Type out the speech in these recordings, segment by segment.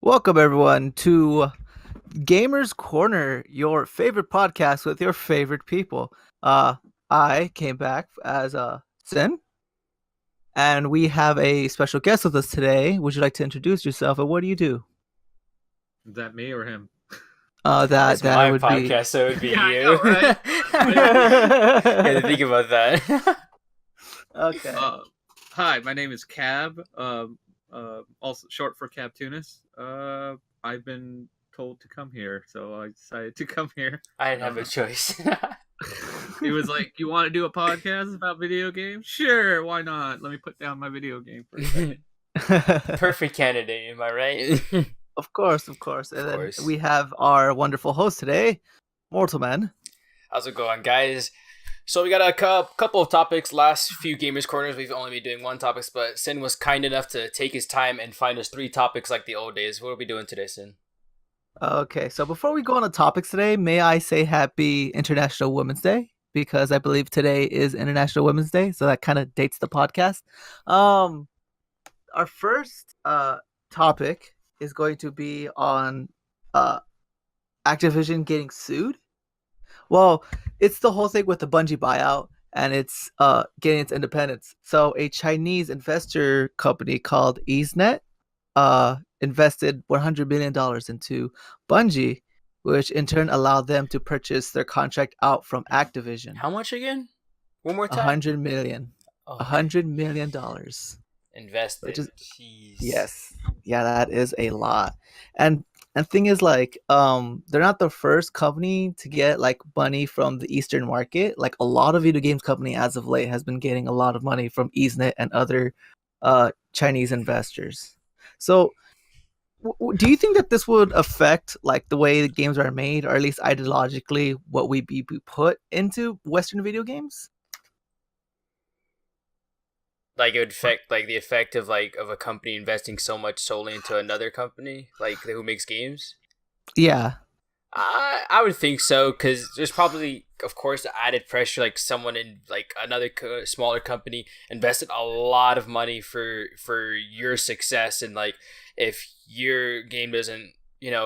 Welcome everyone to Gamers Corner, your favorite podcast with your favorite people. I came back as Syn, and we have a special guest with us today. Would you like to introduce yourself and what do you do? Is that me or him? That It's that my would be. podcast, so it would be Yeah, I you. know, right? Yeah, to think about that. Okay. Hi, my name is Cab. Also short for Cab Tunis. I've been told to come here, so I decided to come here. I didn't have a choice. He was like, "You want to do a podcast about video games? Sure, why not? Let me put down my video game for a second." Perfect candidate, am I right? Of course, of course. And Of then course. we have our wonderful host today, Mortal Man. How's it going, guys? So we got a couple of topics. Last few Gamers Corners, we've only been doing one topics, but Sin was kind enough to take his time and find us 3 topics like the old days. What are we doing today, Sin? Okay, so before we go on the topics today, may I say Happy International Women's Day? Because I believe today is International Women's Day, so that kind of dates the podcast. Our first topic is going to be on Activision getting sued. Well, it's the whole thing with the Bungie buyout, and it's getting its independence. So a Chinese investor company called EaseNet invested $100 million into Bungie, which in turn allowed them to purchase their contract out from Activision. How much again? One more time? 100 million. Oh, $100 million. invested. Which is- Jeez. Yes. Yeah, that is a lot. And thing is, like, they're not the first company to get like money from the Eastern market. Like, a lot of video games company as of late has been getting a lot of money from EaseNet and other Chinese investors. So do you think that this would affect like the way the games are made, or at least ideologically what we be put into Western video games? Like it would affect like the effect of a company investing so much solely into another company like who makes games. Yeah. I would think so, because there's probably, of course, added pressure. Like someone in like another smaller company invested a lot of money for your success, and like if your game doesn't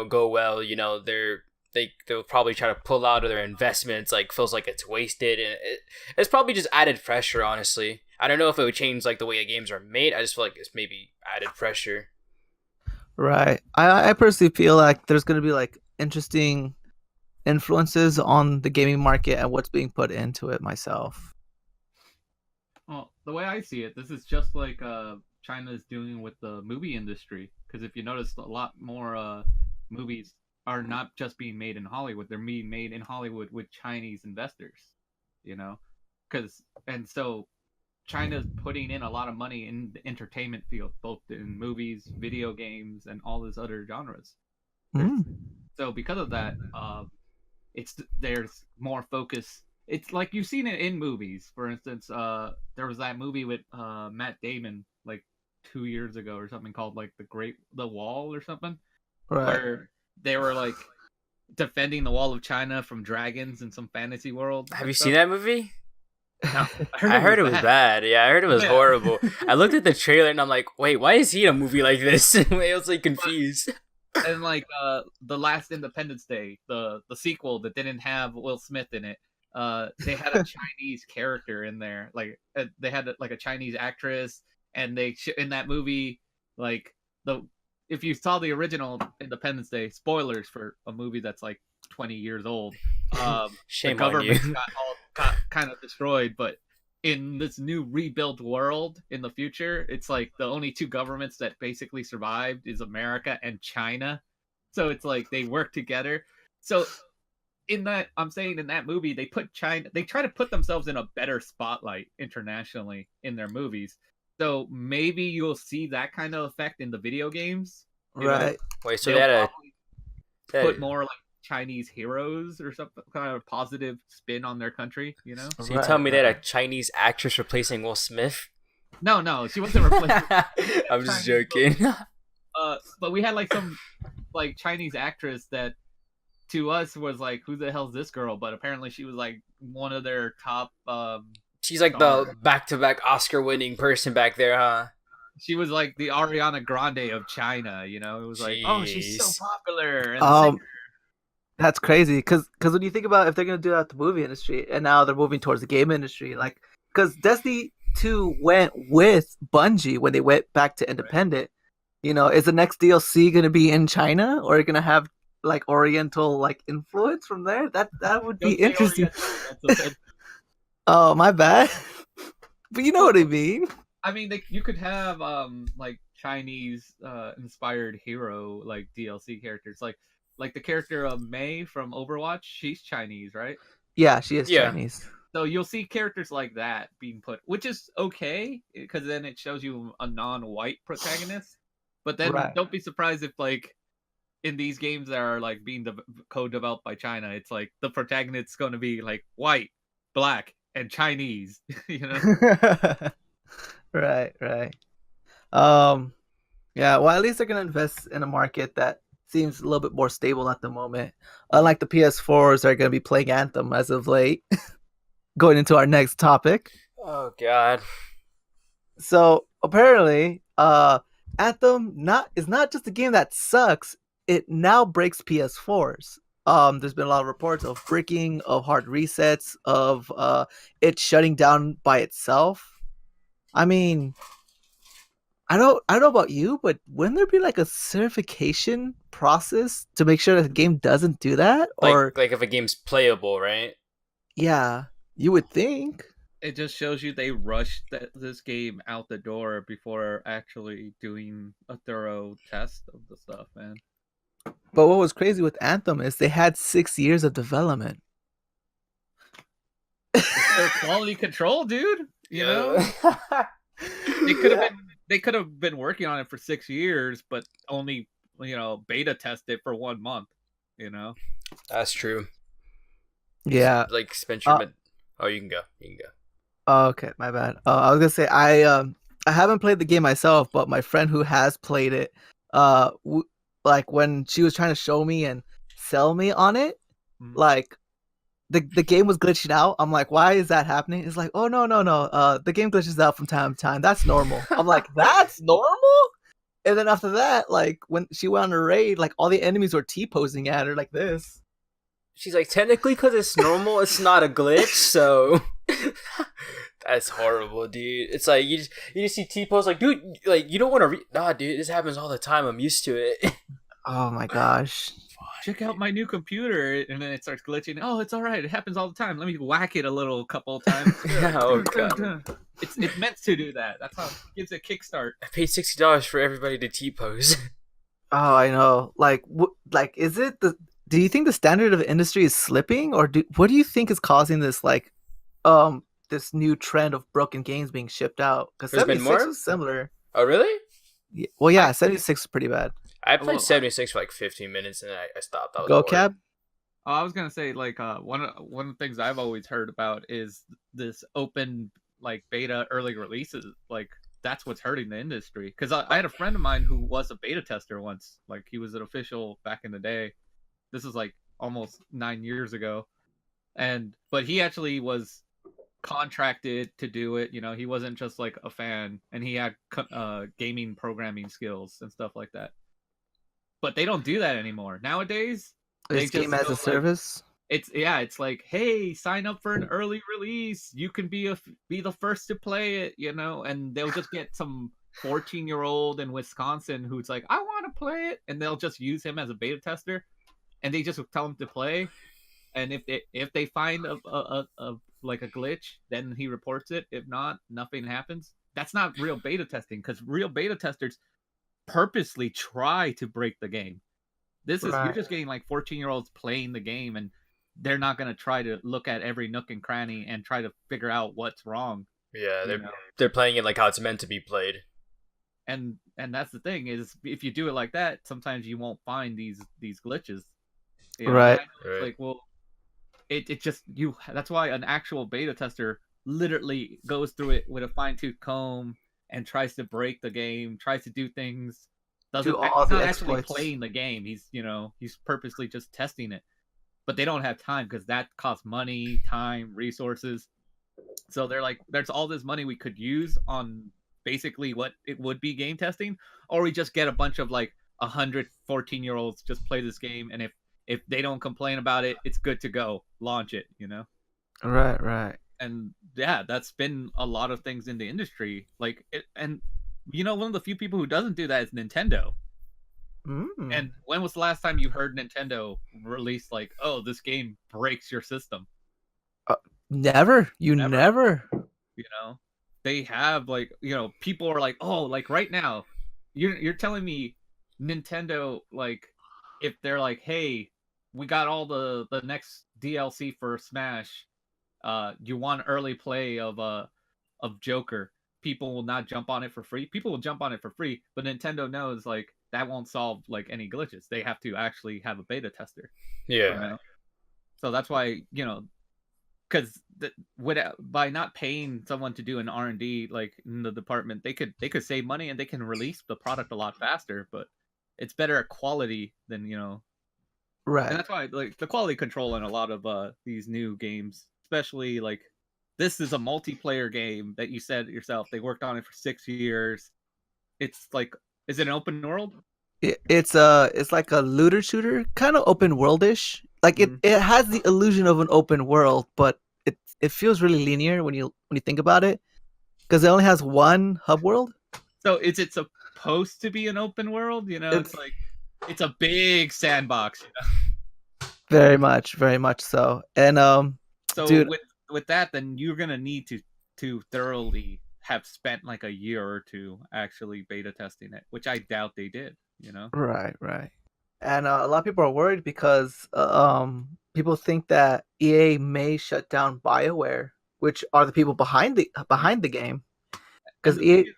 go well, they'll probably try to pull out of their investments. Like feels like it's wasted, and it's probably just added pressure. Honestly, I don't know if it would change like the way games are made. I just feel like it's maybe added pressure. Right. I personally feel like there's going to be like interesting influences on the gaming market and what's being put into it myself. Well, the way I see it, this is just like China is doing with the movie industry. Because if you notice, a lot more movies are not just being made in Hollywood; they're being made in Hollywood with Chinese investors. You know, so China's putting in a lot of money in the entertainment field, both in movies, video games, and all these other genres. Mm. So because of that, there's more focus. It's like you've seen it in movies. For instance, there was that movie with Matt Damon like 2 years ago or something called like the Wall or something, Right. where they were like defending the Wall of China from dragons in some fantasy world. Have you seen that movie? No, I heard it was bad. Yeah, I heard it was Yeah. horrible. I looked at the trailer and I'm like, wait, why is he in a movie like this? I was like confused. And like the last Independence Day, the sequel that didn't have Will Smith in it, they had a Chinese character in there. Like they had like a Chinese actress, and in that movie, like if you saw the original Independence Day, spoilers for a movie that's like 20 years old, the Shame on you. government got kind of destroyed, but in this new rebuilt world in the future, it's like the only two governments that basically survived is America and China. So it's like they work together. So I'm saying in that movie, they try to put themselves in a better spotlight internationally in their movies. So maybe you'll see that kind of effect in the video games. Right. Wait, so They'll they had probably put more like Chinese heroes or some kind of positive spin on their country, So you tell me that a Chinese actress replacing Will Smith? No, she wasn't replaced. I'm just joking. But we had like some like Chinese actress that to us was like, who the hell's this girl? But apparently she was like one of their top She's like the back-to-back Oscar-winning person back there, huh? She was like the Ariana Grande of China. You know, it was like, oh, she's so Jeez. popular and singer. Um, that's crazy because when you think about if they're gonna do that with the movie industry and now they're moving towards the game industry, like because Destiny 2 went with Bungie when they went back to independent. You know, is the next DLC gonna be in China or are you gonna have like Oriental like influence from there? That would be Don't say interesting. Oriental. That's offensive. Oh, my bad. But you know what I mean. I mean, you could have like Chinese inspired hero like DLC characters, like the character of Mei from Overwatch. She's Chinese, right? Yeah, she is Yeah. Chinese. So you'll see characters like that being put, which is okay because then it shows you a non-white protagonist. But then Right. don't be surprised if like in these games that are like being co-developed by China, it's like the protagonist's going to be like white, black, and Chinese. You know? Right, right. Um, yeah, well, at least they're gonna invest in a market that seems a little bit more stable at the moment. Unlike the PS4s, are gonna be playing Anthem as of late. Going into our next topic. Oh God. So apparently, Anthem is not just a game that sucks. It now breaks PS4s. There's been a lot of reports of breaking, of hard resets, of it shutting down by itself. I mean, I don't know about you, but wouldn't there be like a certification process to make sure that the game doesn't do that? Or Like if a game's playable, right? yeah, you would think. It just shows you they rushed this game out the door before actually doing a thorough test of the stuff, man. But what was crazy with Anthem is they had 6 years of development. It's their quality control, dude. You know, they could have been working on it for 6 years, but only beta test it for 1 month. You know, That's true. Yeah. Like Spencer. Oh, you can go. You can go. Oh, okay, my bad. I was gonna say I haven't played the game myself, but my friend who has played it, like when she was trying to show me and sell me on it, like the game was glitching out. I'm like, why is that happening? It's like, oh no. The game glitches out from time to time. That's normal. I'm like, that's normal. And then after that, like when she went on a raid, like all the enemies were T-posing at her like this. She's like, technically, because it's normal, it's not a glitch, so that's horrible, dude. It's like you just see T-pose like, dude, like you don't want to nah, dude, this happens all the time. I'm used to it. Oh my gosh. check out my new computer, and then it starts glitching. Oh, it's all right. It happens all the time. Let me whack it a couple of times. Oh God. It's meant to do that. That's how it gives it a kickstart. I paid $60 for everybody to T-pose. Oh, I know. Like, is it the? Do you think the standard of the industry is slipping, or what do you think is causing this this new trend of broken games being shipped out? Because There's been 76 more? was similar. Oh really? Yeah, well, yeah, 76 is pretty bad. I played 76 for like 15 minutes and I stopped. I was Go bored. Cab. I was gonna say one of the things I've always heard about is this open beta early releases. Like that's what's hurting the industry. Because I had a friend of mine who was a beta tester once. Like he was an official back in the day. This is like almost 9 years ago, but he actually was contracted to do it. You know, he wasn't just like a fan, and he had gaming programming skills and stuff like that. But they don't do that anymore nowadays. It's game as a service. It's like, hey, sign up for an early release. You can be the first to play it, you know, and they'll just get some 14-year-old in Wisconsin who's like, I want to play it, and they'll just use him as a beta tester, and they just tell him to play, and if they find a glitch, then he reports it. If not, nothing happens. That's not real beta testing, because real beta testers purposely try to break the game. This is You're just getting like 14-year-olds playing the game, and they're not going to try to look at every nook and cranny and try to figure out what's wrong. Yeah, they're playing it like how it's meant to be played. And that's the thing is, if you do it like that, sometimes you won't find these glitches. You know? Right. It's like, well, it just that's why an actual beta tester literally goes through it with a fine-tooth comb and tries to break the game, tries to do things. He's not actually playing the game. He's purposely just testing it. But they don't have time because that costs money, time, resources. So they're like, there's all this money we could use on basically what it would be game testing, or we just get a bunch of like 114-year-olds just play this game, and if they don't complain about it, it's good to go. Launch it, you know. Right, right. And yeah, that's been a lot of things in the industry. Like, and you know, one of the few people who doesn't do that is Nintendo. Mm. And when was the last time you heard Nintendo release like, "Oh, this game breaks your system"? Never. You Never. never. You know, they have like, you know, people are like, "Oh, like right now, you're telling me Nintendo, like, if they're like, hey, we got all the next DLC for Smash, you want early play of Joker, people will not jump on it for free. People will jump on it for free, but Nintendo knows like that won't solve like any glitches. They have to actually have a beta tester. Yeah. You know? So that's why, you know, because by not paying someone to do an R&D like in the department, they could save money and they can release the product a lot faster. But it's better at quality than, you know. Right. And that's why like the quality control in a lot of these new games, especially like this is a multiplayer game that you said yourself they worked on it for 6 years. It's like, is it an open world? It's like a looter shooter, kind of open worldish. Like Mhm. it has the illusion of an open world, but it feels really linear when you think about it, because it only has one hub world. So is it supposed to be an open world? You know, it's like it's a big sandbox. You know? Very much so. And So dude, with that, then you're gonna need to thoroughly have spent like a year or two actually beta testing it, which I doubt they did. You know. right, right. And a lot of people are worried because people think that EA may shut down BioWare, which are the people behind the game. Because EA,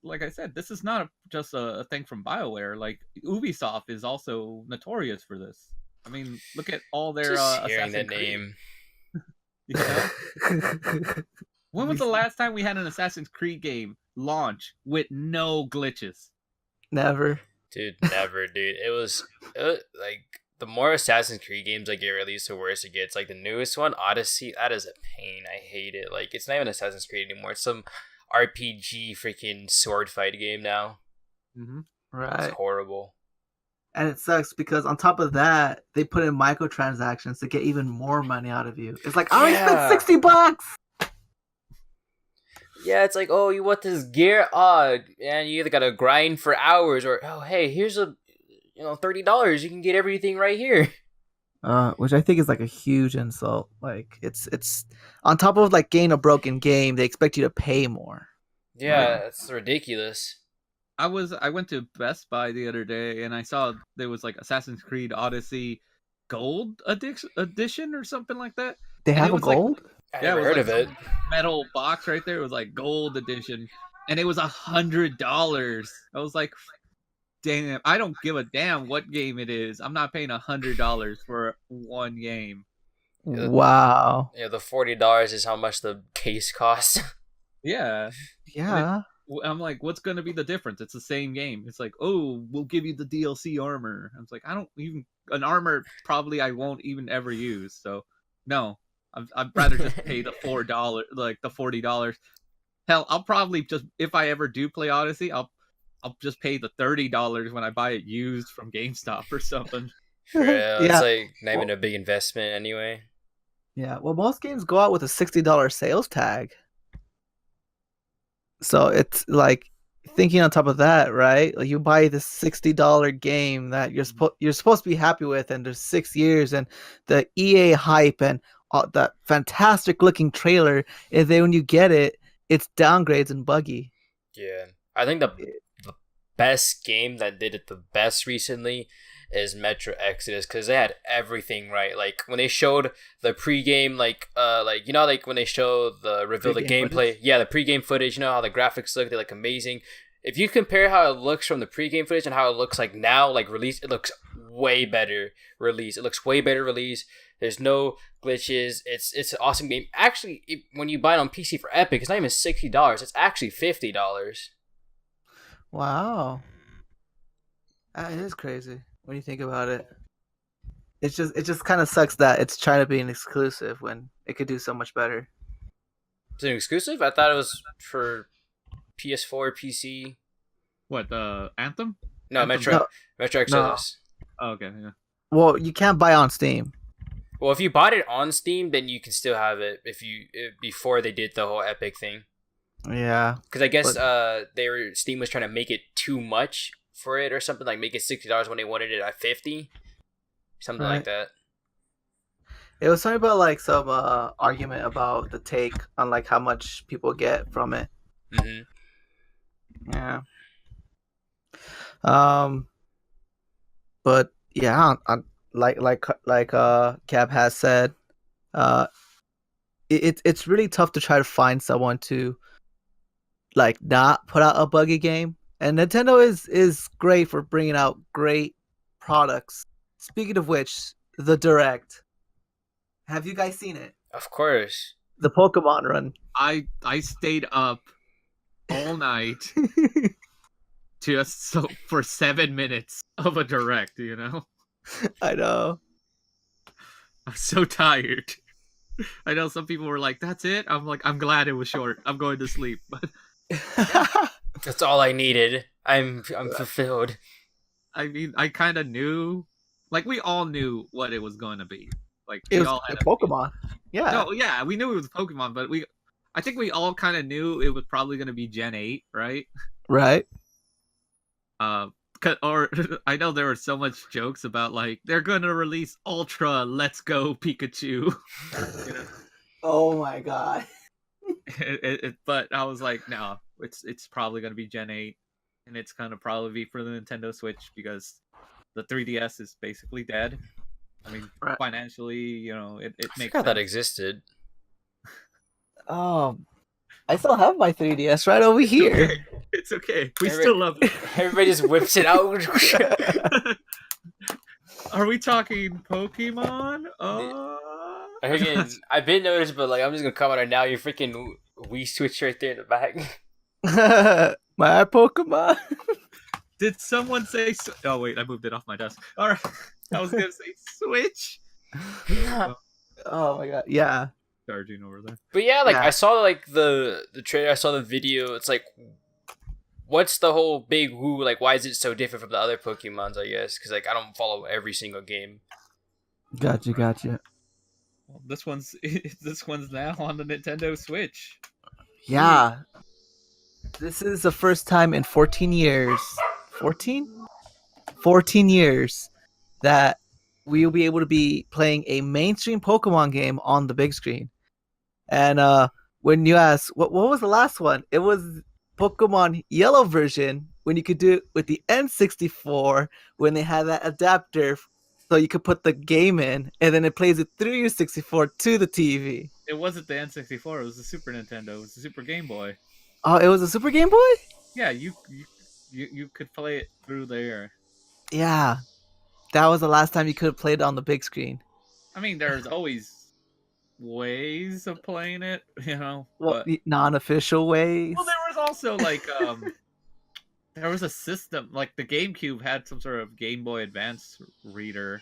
like I said, this is not just a thing from BioWare. Like Ubisoft is also notorious for this. I mean, look at all their Just hearing Assassin's that Creed. name. You know? When was the last time we had an Assassin's Creed game launch with no glitches? never. Dude, never, dude. It was like the more Assassin's Creed games like get released, the worse it gets. Like the newest one, Odyssey, that is a pain. I hate it. Like it's not even Assassin's Creed anymore. It's some RPG freaking sword fight game now. Mm-hmm. Right. It's horrible. And it sucks because on top of that, they put in microtransactions to get even more money out of you. It's like, I already spent $60. Yeah, it's like, oh, you want this gear? Oh, and you either gotta grind for hours, or oh, hey, here's a $30. You can get everything right here. Which I think is like a huge insult. Like it's on top of like getting a broken game, they expect you to pay more. Yeah, it's ridiculous. I went to Best Buy the other day and I saw there was like Assassin's Creed Odyssey Gold edition or something like that. They And have it a was like, gold? I yeah, it never was heard like of it. some metal box right there. It was like gold edition, and it was $100. I was like, damn, I don't give a damn what game it is. I'm not paying $100 for one game. Wow. Yeah, the $40 is how much the case costs. Yeah. Yeah. I'm like, what's gonna be the difference? It's the same game. It's like, oh, we'll give you the DLC armor. I was like, I don't even an armor probably I won't even ever use. So no, I'd rather just pay the $4, like the $40. Hell, I'll probably just if I ever do play Odyssey, I'll just pay the $30 when I buy it used from GameStop or something. For real, Yeah. it's like not even a big investment anyway. Yeah. Well, most games go out with a $60 sales tag. So it's like thinking on top of that, right? Like you buy this $60 game that you're supposed to be happy with, and there's 6 years, and the EA hype and that fantastic looking trailer, and then when you get it, it's downgrades and buggy. Yeah, I think the best game that did it the best recently is Metro Exodus, because they had everything right. Like when they showed the pregame, like when they show the reveal the Pre-game gameplay, footage? yeah, the pregame footage. You know how the graphics look; they look amazing. If you compare how it looks from the pregame footage and how it looks like now, like release, it looks way better release. It looks way better release. There's no glitches. It's an awesome game. Actually, when you buy it on PC for Epic, it's not even $60. It's actually $50. Wow. It is crazy when you think about it. It just kind of sucks that it's trying to be an exclusive when it could do so much better. Is it exclusive? I thought it was for PS4, PC. What, Anthem? No, Anthem. Metro No. Metro No. Exodus. Oh, okay, yeah. Well, you can't buy on Steam. Well, if you bought it on Steam, then you can still have it before they did the whole Epic thing. Yeah. Because I guess But- Steam was trying to make it too much for it or something, like make it $60 when they wanted it at $50, something like that. It was something about like some argument about the take on like how much people get from it. hmm Yeah. But yeah, like Cab has said, it's really tough to try to find someone to like not put out a buggy game. And Nintendo is great for bringing out great products. Speaking of which, the Direct. Have you guys seen it? Of course. The Pokemon run. I stayed up all night just so for 7 minutes of a direct, you know? I know. I'm so tired. I know some people were like, "That's it." I'm like, I'm glad it was short. I'm going to sleep. But That's all I needed. I'm fulfilled. I mean, I kind of knew, like, we all knew what it was going to be. Like, It we was all a had Pokemon. Yeah. No, yeah, we knew it was Pokemon, but I think we all kind of knew it was probably going to be Gen 8, right? Right. Or I know there were so much jokes about like they're going to release Ultra Let's Go Pikachu. You know? Oh my god. But I was like, no, it's probably going to be Gen 8, and it's going to probably be for the Nintendo Switch because the 3DS is basically dead. I mean, Right. financially, you know, it I makes forgot that sense. existed. I still have my 3DS right over here. Okay. It's okay. We Every- still love it. Everybody just whips it out. Are we talking Pokemon? I've been noticed, but like I'm just gonna comment on now. Your freaking Wii Switch right there in the back. My Pokemon. Did someone say? Oh wait, I moved it off my desk. All right, I was gonna say Switch. Oh my god. Yeah. Charging over there. But yeah, like Yeah. I saw like the trailer, I saw the video. It's like, what's the whole big woo? Like, why is it so different from the other Pokemons? I guess because like I don't follow every single game. Gotcha. Well, this one's now on the Nintendo Switch. Yeah. This is the first time in 14 years. 14? 14 years that we will be able to be playing a mainstream Pokemon game on the big screen. And when you ask, what was the last one? It was Pokemon Yellow version when you could do it with the N64 when they had that adapter so you could put the game in and then it plays it through your 64 to the TV. It wasn't the N64. It was the Super Nintendo. It was the Super Game Boy. Oh, it was a Super Game Boy? Yeah, you could play it through there. Yeah. That was the last time you could have played it on the big screen. I mean, there's always ways of playing it, you know. Well, But, non-official ways. well, there was also like there was a system like the GameCube had some sort of Game Boy Advance reader.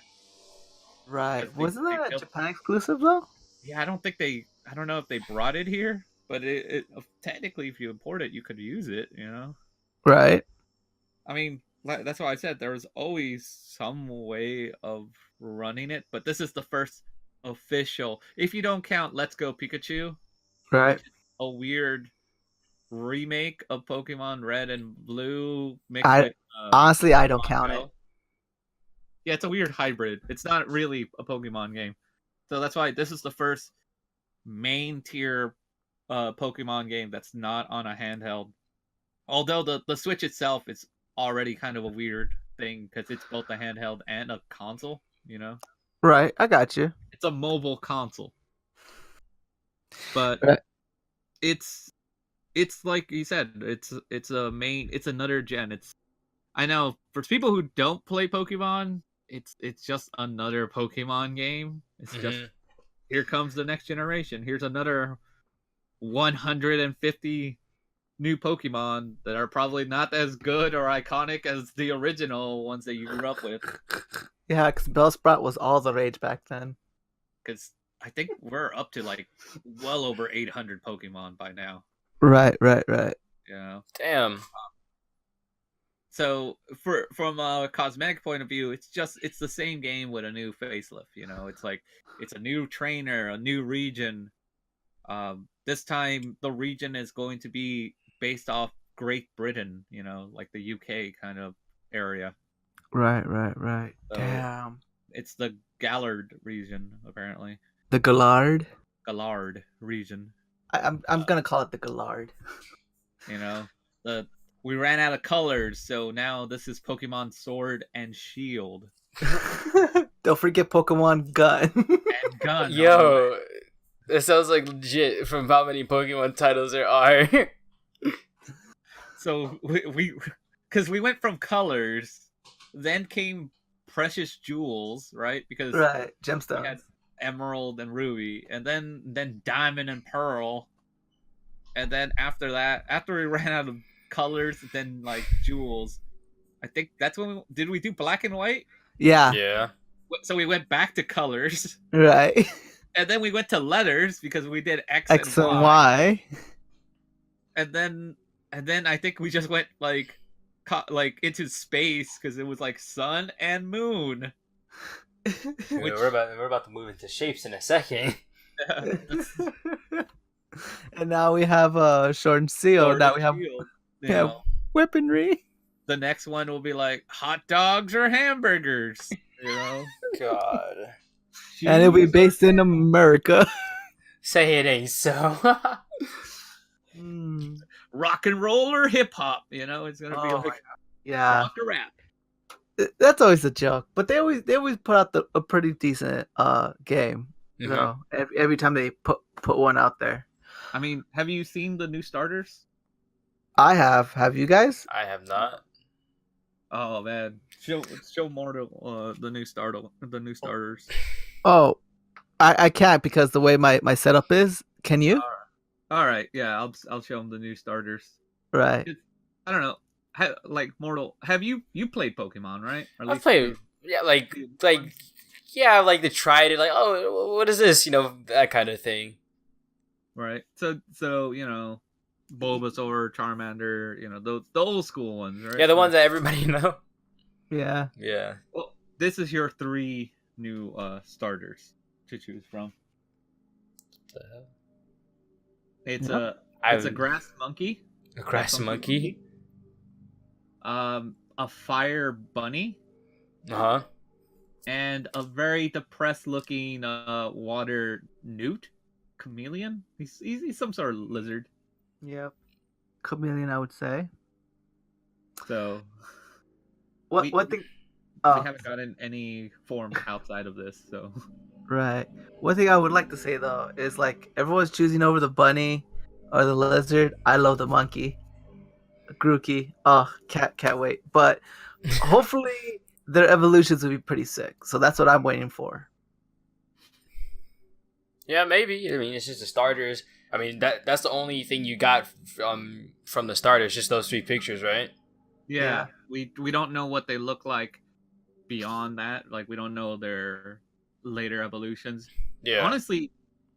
Right. they- Wasn't they that a built- Japan exclusive though? Yeah, I don't know if they brought it here, but it technically if you import it, you could use it, you know. Right. I mean, that's why I said there was always some way of running it, but this is the first official. If you don't count Let's Go Pikachu, Right. a weird remake of Pokemon Red and Blue mixed I- with Honestly, I don't count it. Go. Yeah, it's a weird hybrid. It's not really a Pokemon game. So that's why this is the first main tier Pokemon game that's not on a handheld. Although the Switch itself is already kind of a weird thing because it's both a handheld and a console, you know? Right. I got you. It's a mobile console. But Right. it's like you said, it's another gen. I know for people who don't play Pokemon, it's just another Pokemon game. It's just Mhm. here comes the next generation. Here's another 150 new Pokemon that are probably not as good or iconic as the original ones that you grew up with. Yeah, because Bellsprout was all the rage back then. Because I think we're up to like well over 800 Pokemon by now. Right. You know. Damn. So from a cosmetic point of view, it's the same game with a new facelift. You know, it's like it's a new trainer, a new region. This time the region is going to be based off Great Britain. You know, like the UK kind of area. Right. So Damn. it's the Gallard region apparently. The Gallard. Gallard region. I'm gonna call it the Gallard. You know, we ran out of colors, so now this is Pokemon Sword and Shield Don't forget Pokemon Gun. and Gun. Yo, that sounds like legit from how many Pokemon titles there are. So because we went from colors, then came Precious Jewels, right? Because Right, we gemstones. had Emerald and Ruby, and then Diamond and Pearl, and then after that, after we ran out of colors, then like Jewels. I think that's when did we do Black and White? Yeah. Yeah. So we went back to colors, Right. and then we went to letters because we did X, X and and Y. Y. And then I think we just went like into space because it was like sun and moon. Which... We're about to move into shapes in a second. And now we have Sword and Seal. Now we have weaponry. The next one will be like hot dogs or hamburgers. You know. God. And it'll be based in America. Say it ain't so. Rock and roll or hip hop. You know, it's gonna be like rock or rap. That's always a joke, but they always put out a pretty decent game. Mm-hmm. You know, every time they put one out there. I mean, have you seen the new starters? I have. Have you guys? I have not. Oh man, show more to the new starters. Oh, I can't because the way my setup is. Can you? All right, yeah, I'll show them the new starters. Right. I don't know. Like Mortal, have you played Pokemon, right? Or at I've least played, yeah, like to try it, like, oh, what is this? You know, that kind of thing. Right. So you know, Bulbasaur, Charmander, you know, the old school ones, right? Yeah, the ones that everybody know. Yeah. Yeah. Well, this is your 3 new starters to choose from. What the hell? It's a grass monkey. A grass monkey. A fire bunny. Uh-huh. And a very depressed looking water newt. Chameleon? He's some sort of lizard. Yep. Chameleon, I would say. So what thing? We haven't gotten any form outside of this, so right. One thing I would like to say though is like everyone's choosing over the bunny or the lizard. I love the monkey. Grookey. Oh, can't wait. But hopefully their evolutions will be pretty sick. So that's what I'm waiting for. Yeah, maybe. I mean, it's just the starters. I mean, that's the only thing you got from the starters, just those 3 pictures, right? Yeah. We don't know what they look like beyond that. Like, we don't know their later evolutions. Yeah. Honestly,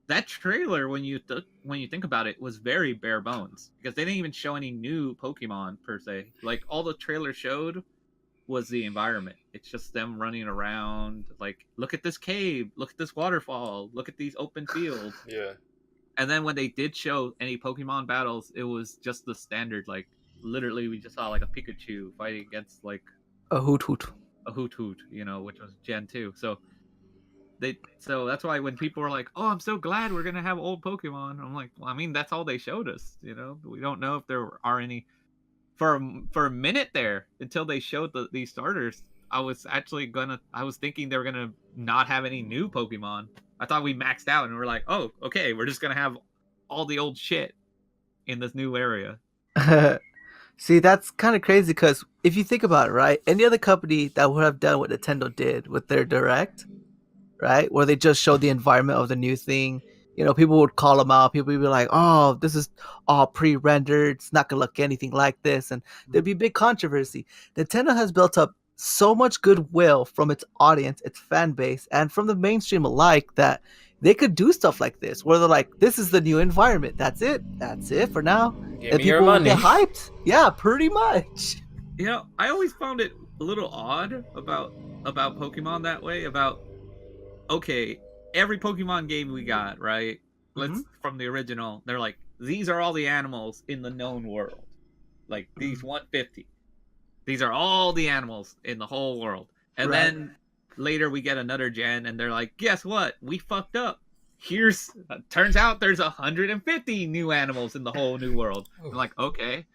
that trailer, when you think about it, was very bare bones because they didn't even show any new Pokemon per se. Like, all the trailer showed was the environment. It's just them running around. Like, look at this cave, look at this waterfall, look at these open fields. Yeah. And then when they did show any Pokemon battles, it was just the standard. Like, literally, we just saw like a Pikachu fighting against like a Hoot, you know, which was Gen 2. So that's why when people were like, "Oh, I'm so glad we're gonna have old Pokemon," I'm like, well, I mean, that's all they showed us. You know, we don't know if there are any. For a minute there, until they showed these starters, I was thinking they were gonna not have any new Pokemon. I thought we maxed out, and we're like, "Oh, okay, we're just gonna have all the old shit in this new area." See, that's kind of crazy because if you think about it, right? Any other company that would have done what Nintendo did with their Direct, right? Where they just showed the environment of the new thing. You know, people would call them out. People would be like, oh, this is all pre-rendered. It's not going to look anything like this. And there'd be big controversy. Nintendo has built up so much goodwill from its audience, its fan base, and from the mainstream alike that they could do stuff like this where they're like, this is the new environment. That's it for now. Give And me your people will money. get hyped. Yeah, pretty much. You know, I always found it a little odd about Pokemon that way. About okay, every Pokemon game we got, right? Let's from the original. They're like, these are all the animals in the known world. Like these 150. These are all the animals in the whole world. And Right. then later we get another gen, and they're like, guess what? We fucked up. Turns out there's 150 new animals in the whole new world. I'm like, okay.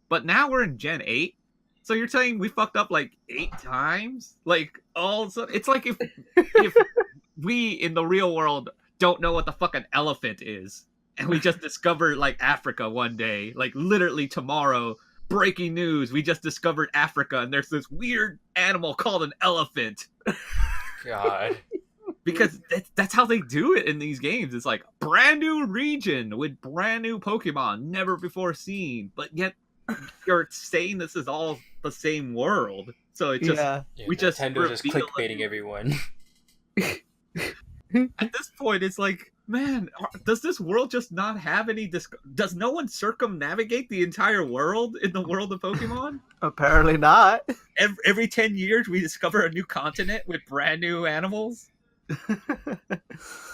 But now we're in Gen 8. So you're saying we fucked up like 8 times? Like all of a sudden, it's like if we in the real world don't know what the fuck an elephant is, and we just discovered like Africa one day, like literally tomorrow, breaking news, we just discovered Africa and there's this weird animal called an elephant. God. Because that's how they do it in these games. It's like brand new region with brand new Pokemon never before seen, but yet you're saying this is all the same world. So it just Yeah. we just Nintendo's just reveal clickbaiting everyone. at this point, it's like, man, does this world just not have any? Does no one circumnavigate the entire world in the world of Pokemon? Apparently not. Every 10 years, we discover a new continent with brand new animals.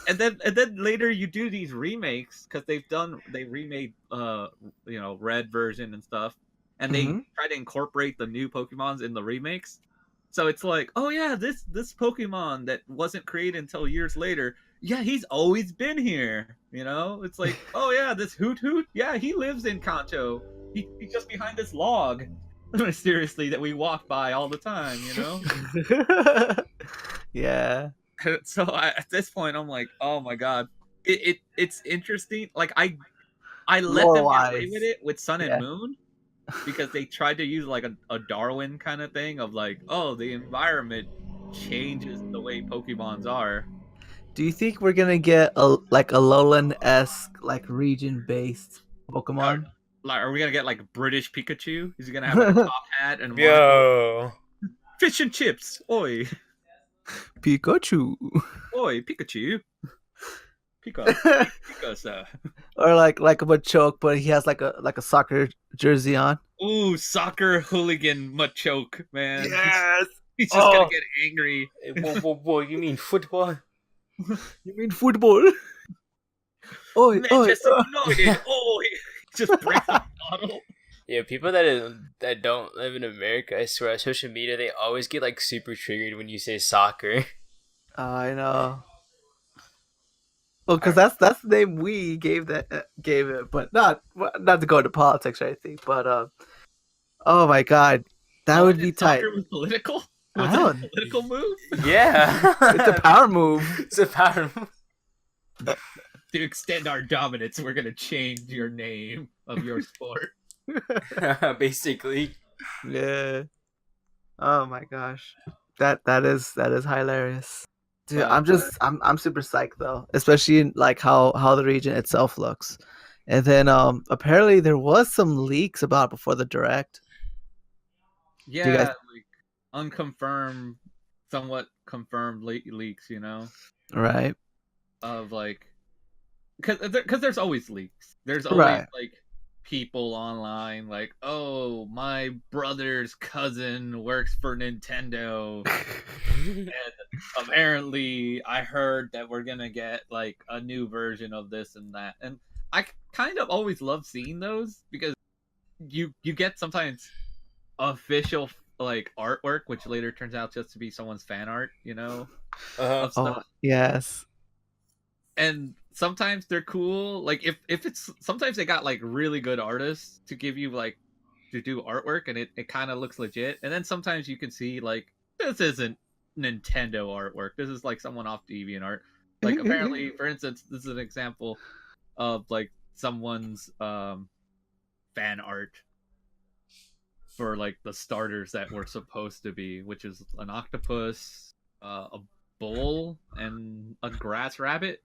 And then later you do these remakes because they remade red version and stuff, and they try to incorporate the new Pokemons in the remakes. So it's like, oh yeah, this Pokemon that wasn't created until years later, yeah, he's always been here. You know, it's like, oh yeah, this Hoot Hoot, yeah, he lives in Kanto. He's just behind this log, mysteriously, that we walk by all the time. You know. Yeah. So at this point, I'm like, oh my god, it's interesting. Like I let them get away with it with Sun and Moon because they tried to use like a Darwin kind of thing of like, oh, the environment changes the way Pokemons are. Do you think we're gonna get a Alolan-esque like region-based Pokemon? Are we gonna get like British Pikachu? Is he gonna have like a top hat and Yo, fish and chips? Oi. Pikachu. Oi, Pikachu. Pika, sir. Or like a Machoke, but he has like a soccer jersey on. Ooh, soccer hooligan Machoke, man. Yes. He's just gonna get angry. Whoa, you mean football? You mean football? Oi, Manchester United. Oh, just breaks the bottle. Yeah, people that don't live in America, I swear, on social media, they always get like super triggered when you say soccer. I know. Well, because that's the name we gave it, but not to go into politics or anything. But oh my god, that would be tight. Soccer was political. Was it a political move? Yeah, it's a power move. It's a power move. To extend our dominance, we're gonna change your name of your sport. Basically. Yeah. Oh my gosh, that is hilarious, dude. I'm super psyched though, especially in like how the region itself looks. And then apparently there was some leaks about it before the direct. Yeah, like unconfirmed, somewhat confirmed leaks, you know. Right. Of like, because there's always leaks. There's always like people online like, oh, my brother's cousin works for Nintendo and apparently I heard that we're gonna get like a new version of this and that, and I kind of always love seeing those because you get sometimes official like artwork which later turns out just to be someone's fan art, you know. Of stuff. Oh, yes. And sometimes they're cool. Like if it's sometimes they got like really good artists to give you like to do artwork and it kind of looks legit. And then sometimes you can see like this isn't Nintendo artwork. This is like someone off DeviantArt. Like apparently, for instance, this is an example of like someone's fan art for like the starters that were supposed to be, which is an octopus, a bull, and a grass rabbit.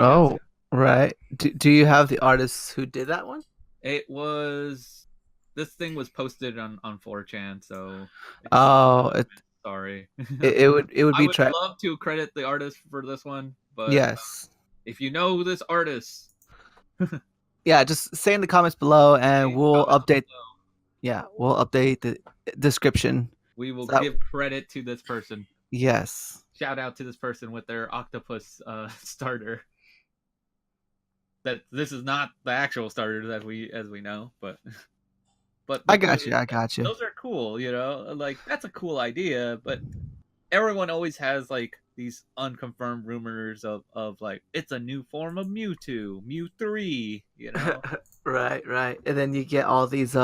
Oh, right. Do you have the artists who did that one? It was. This thing was posted on 4chan, so. Oh, sorry. It would be. I would love to credit the artist for this one, But Yes. if you know this artist, Yeah, just say in the comments below, and we'll comments update. below. Yeah, we'll update the description. We will So that- give credit to this person. yes. Shout out to this person with their octopus starter. That this is not the actual starter that as we know, but I got you. I got you. Those are cool, you know. Like that's a cool idea, but everyone always has like these unconfirmed rumors of like it's a new form of Mewtwo, Mew 3, you know. Right, right. And then you get all these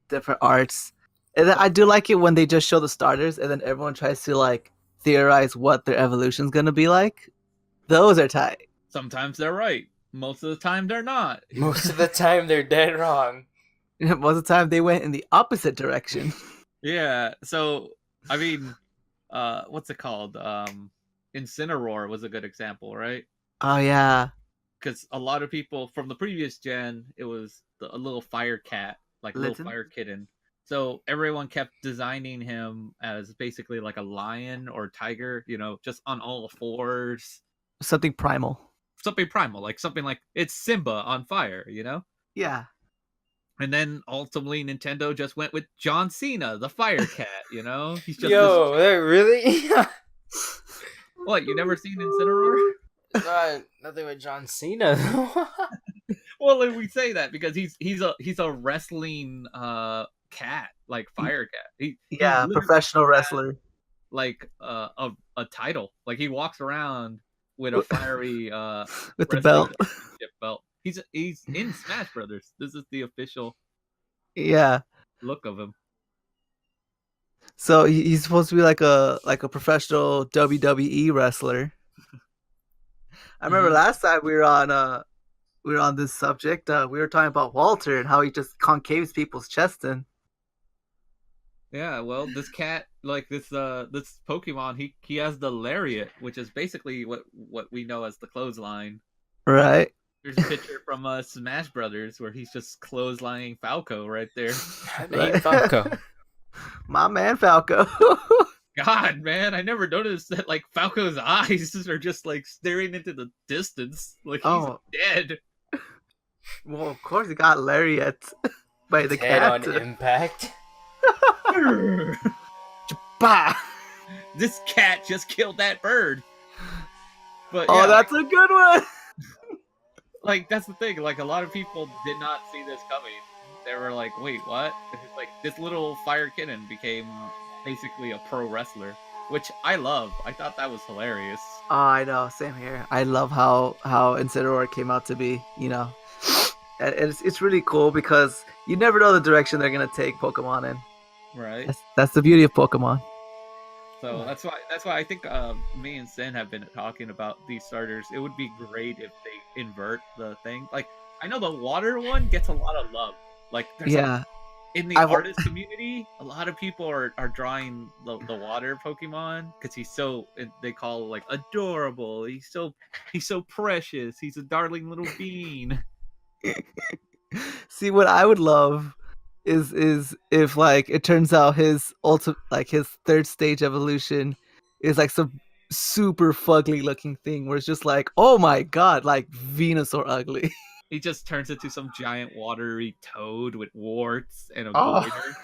different arts. And then I do like it when they just show the starters and then everyone tries to like theorize what their evolution's gonna be like. Those are tight. Sometimes they're right. Most of the time they're not. Most of the time, they're dead wrong. Most of the time they went in the opposite direction. Yeah. So I mean, what's it called? Incineroar was a good example, right? Oh yeah. Because a lot of people from the previous gen, it was a little fire cat, like a little Litten? fire kitten. So everyone kept designing him as basically like a lion or tiger, you know, just on all fours. Something primal. Something primal, like something like it's Simba on fire, you know? Yeah. And then ultimately Nintendo just went with John Cena, the fire cat, you know? He's just Yo, really? What, you never seen Incineroar? Nothing with John Cena. Well, like, we say that because he's a wrestling cat, like fire cat. He Yeah, literally professional has, wrestler. like a title. Like he walks around with a fiery With the wrestling belt. championship belt. He's in Smash Brothers. This is the official Yeah. look of him. So he's supposed to be like a professional WWE wrestler. I remember last time we were on this subject. We were talking about Walter and how he just concaves people's chest in. Yeah, well, this cat, like this Pokemon, he has the lariat, which is basically what we know as the clothesline. Right. There's a picture from Smash Brothers where he's just clotheslining Falco right there. Name Falco. My man Falco. God, man, I never noticed that like Falco's eyes are just like staring into the distance, like he's dead. Well, of course he got lariat by the Head on cat. impact. Bah! This cat just killed that bird. But Oh, yeah, that's a good one. like that's the thing. Like a lot of people did not see this coming. They were like, "Wait, what?" Like this little fire kitten became basically a pro wrestler, which I love. I thought that was hilarious. Oh, I know. Same here. I love how Incineroar came out to be. You know, and it's really cool because you never know the direction they're gonna take Pokemon in. Right. That's the beauty of Pokemon. So that's why I think me and Sin have been talking about these starters. It would be great if they invert the thing. Like I know the water one gets a lot of love. Like there's in the artist community, a lot of people are drawing the water Pokemon because he's so they call like adorable. He's so precious. He's a darling little bean. See, what I would love is if like it turns out his his third stage evolution is like some super fugly looking thing where it's just like, oh my god, like Venusaur ugly. He just turns into some giant watery toad with warts and a goiter.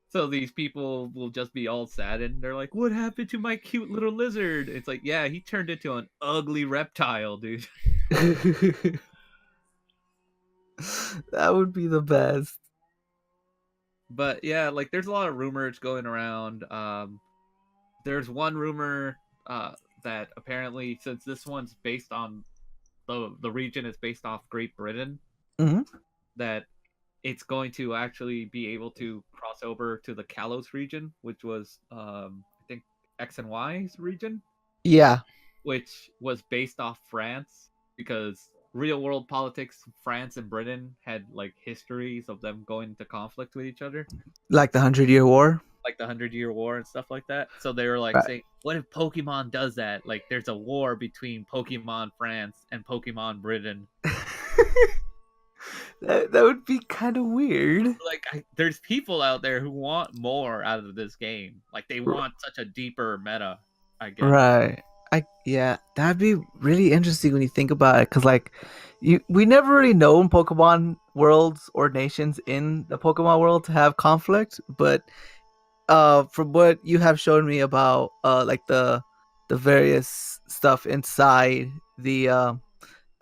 So these people will just be all saddened. They're like, what happened to my cute little lizard? It's like, yeah, he turned into an ugly reptile, dude. That would be the best. But yeah, like there's a lot of rumors going around. There's one rumor that apparently, since this one's based on the region is based off Great Britain, that it's going to actually be able to cross over to the Kalos region, which was I think X and Y's region. Yeah. Which was based off France because real world politics, France and Britain had like histories of them going into conflict with each other. Like the 100-Year War? Like the 100-Year War and stuff like that. So they were like saying, what if Pokemon does that? Like there's a war between Pokemon France and Pokemon Britain. that would be kind of weird. Like there's people out there who want more out of this game. Like they want such a deeper meta. I guess. Right. Yeah, that'd be really interesting when you think about it, because like we never really known Pokemon worlds or nations in the Pokemon world to have conflict, but from what you have shown me about like the various stuff inside the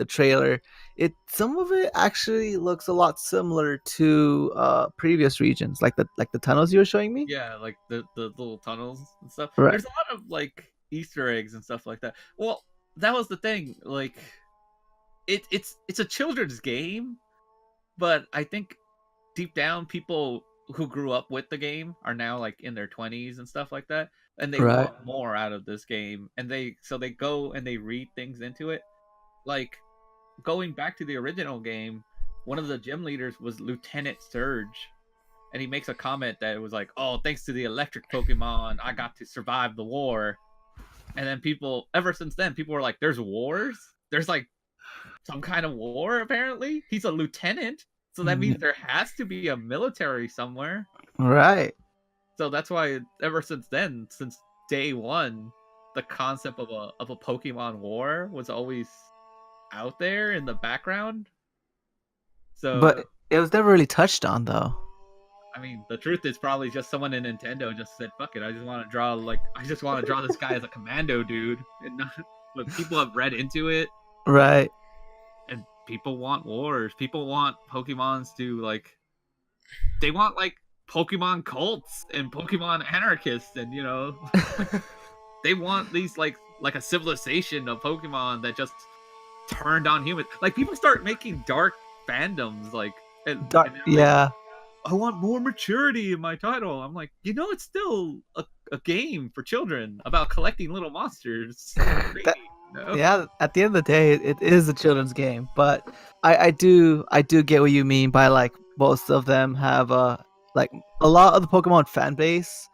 trailer, it some of it actually looks a lot similar to previous regions, like the tunnels you were showing me. Yeah, like the little tunnels and stuff. Right. There's a lot of like Easter eggs and stuff like that. Well, that was the thing. Like it's a children's game, but I think deep down people who grew up with the game are now like in their 20s and stuff like that, and they Right. want more out of this game, and they go and they read things into it. Like going back to the original game, one of the gym leaders was Lieutenant Surge, and he makes a comment that it was like, "Oh, thanks to the electric Pokemon, I got to survive the war." And then people, ever since then, people were like, "There's wars? There's like some kind of war? Apparently, he's a lieutenant, so that means there has to be a military somewhere." Right. So that's why, ever since then, since day one, the concept of a Pokemon war was always out there in the background. So But it was never really touched on though. I mean, the truth is probably just someone in Nintendo just said, "Fuck it, I just want to draw this guy as a commando dude," and not. But people have read into it, Right. and people want wars. People want Pokemons to like. They want like Pokemon cults and Pokemon anarchists, and they want these like a civilization of Pokemon that just turned on humans. Like people start making dark fandoms, like and they're like, Yeah. I want more maturity in my title. I'm like, it's still a game for children about collecting little monsters. That, yeah, at the end of the day, it is a children's game, but I do get what you mean by like most of them have like a lot of the Pokemon fan base.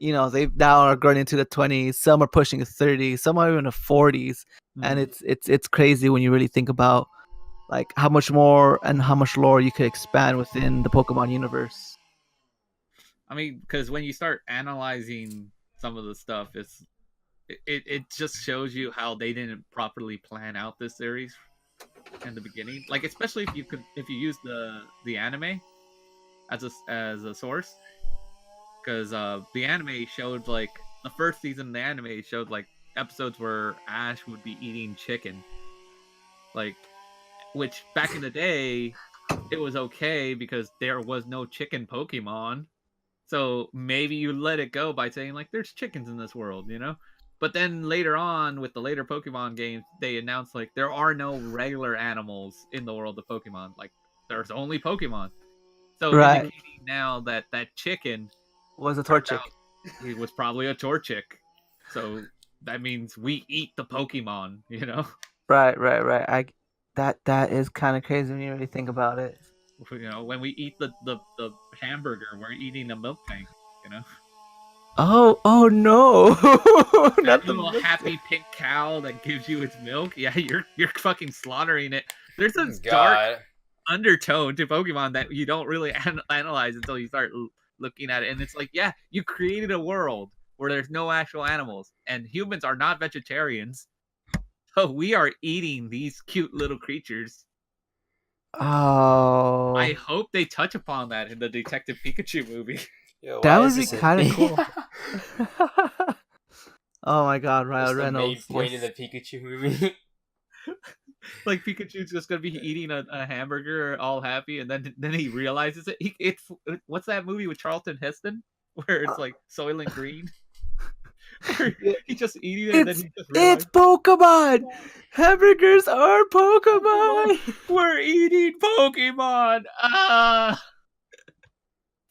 They now are growing into the 20s. Some are pushing the 30s. Some are even the 40s, and Mhm. it's crazy when you really think about like how much more and how much lore you could expand within the Pokemon universe. I mean, because when you start analyzing some of the stuff, it just shows you how they didn't properly plan out this series in the beginning. Like especially if you use the anime as a source, because the anime showed like the first season of the anime showed like episodes where Ash would be eating chicken, like which back in the day it was okay because there was no chicken Pokemon. So maybe you let it go by saying like there's chickens in this world. But then later on with the later Pokemon games, they announced like there are no regular animals in the world of Pokemon. Like there's only Pokemon. So Right. indicating now that that chicken Was a turned Torchic. out it was probably a Torchic. So that means we eat the Pokemon. Right. That is kind of crazy when you really think about it. When we eat the hamburger, we're eating a milk tank. Oh no! That Not the little milk happy pink cow that gives you its milk. Yeah, you're fucking slaughtering it. There's this dark God. undertone to Pokemon that you don't really analyze until you start looking at it, and it's like, yeah, you created a world where there's no actual animals, and humans are not vegetarians, so we are eating these cute little creatures. Oh, I hope they touch upon that in the Detective Pikachu movie. Yo, that why would is be this kind of a cool. Oh my God, What's Ryan the main Reynolds. point of Yes. the Pikachu movie? Like Pikachu's just gonna be eating a hamburger, all happy, and then he realizes it. It's what's that movie with Charlton Heston where it's like Soylent Green, where Yeah, he's just eating it, and then It's he just it's realizes Pokemon. Hamburgers are Pokemon. we're eating Pokemon. Ah.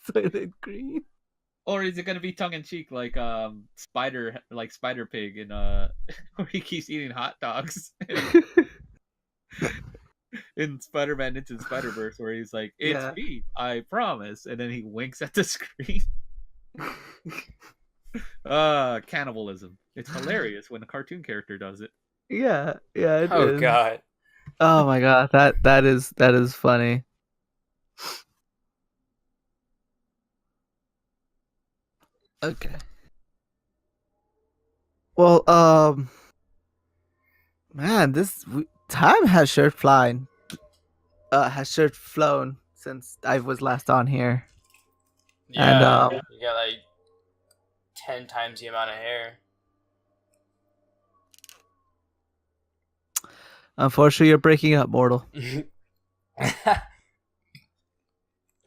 Soylent Green. Or is it gonna be tongue in cheek Spider Pig in where he keeps eating hot dogs in Spider-Man Into the Spider-Verse where he's like, "It's Yeah. me, I promise," and then he winks at the screen. Cannibalism. It's hilarious when a cartoon character does it. Yeah, it Oh is. God. Oh my God, that is funny. Okay. Well, man, time has sure flown since I was last on here, and Yeah, you got like 10 times the amount of hair. unfortunately, you're breaking up, mortal. Am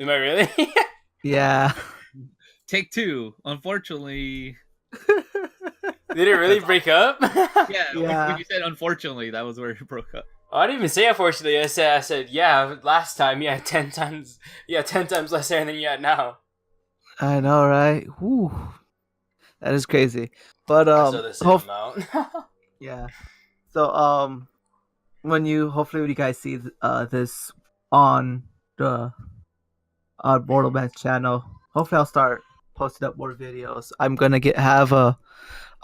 I really? Yeah. Take two. Unfortunately, Did it really break up? yeah. Yeah. When you said unfortunately, that was where it broke up. Oh, I didn't even say unfortunately. I said, yeah, last time, yeah, 10 times, yeah, 10 times less hair than you had now. I know, right? Whew. That is crazy. But So the same amount. yeah. So when you guys see this on the Mortal Man's channel, hopefully I'll start posting up more videos. I'm gonna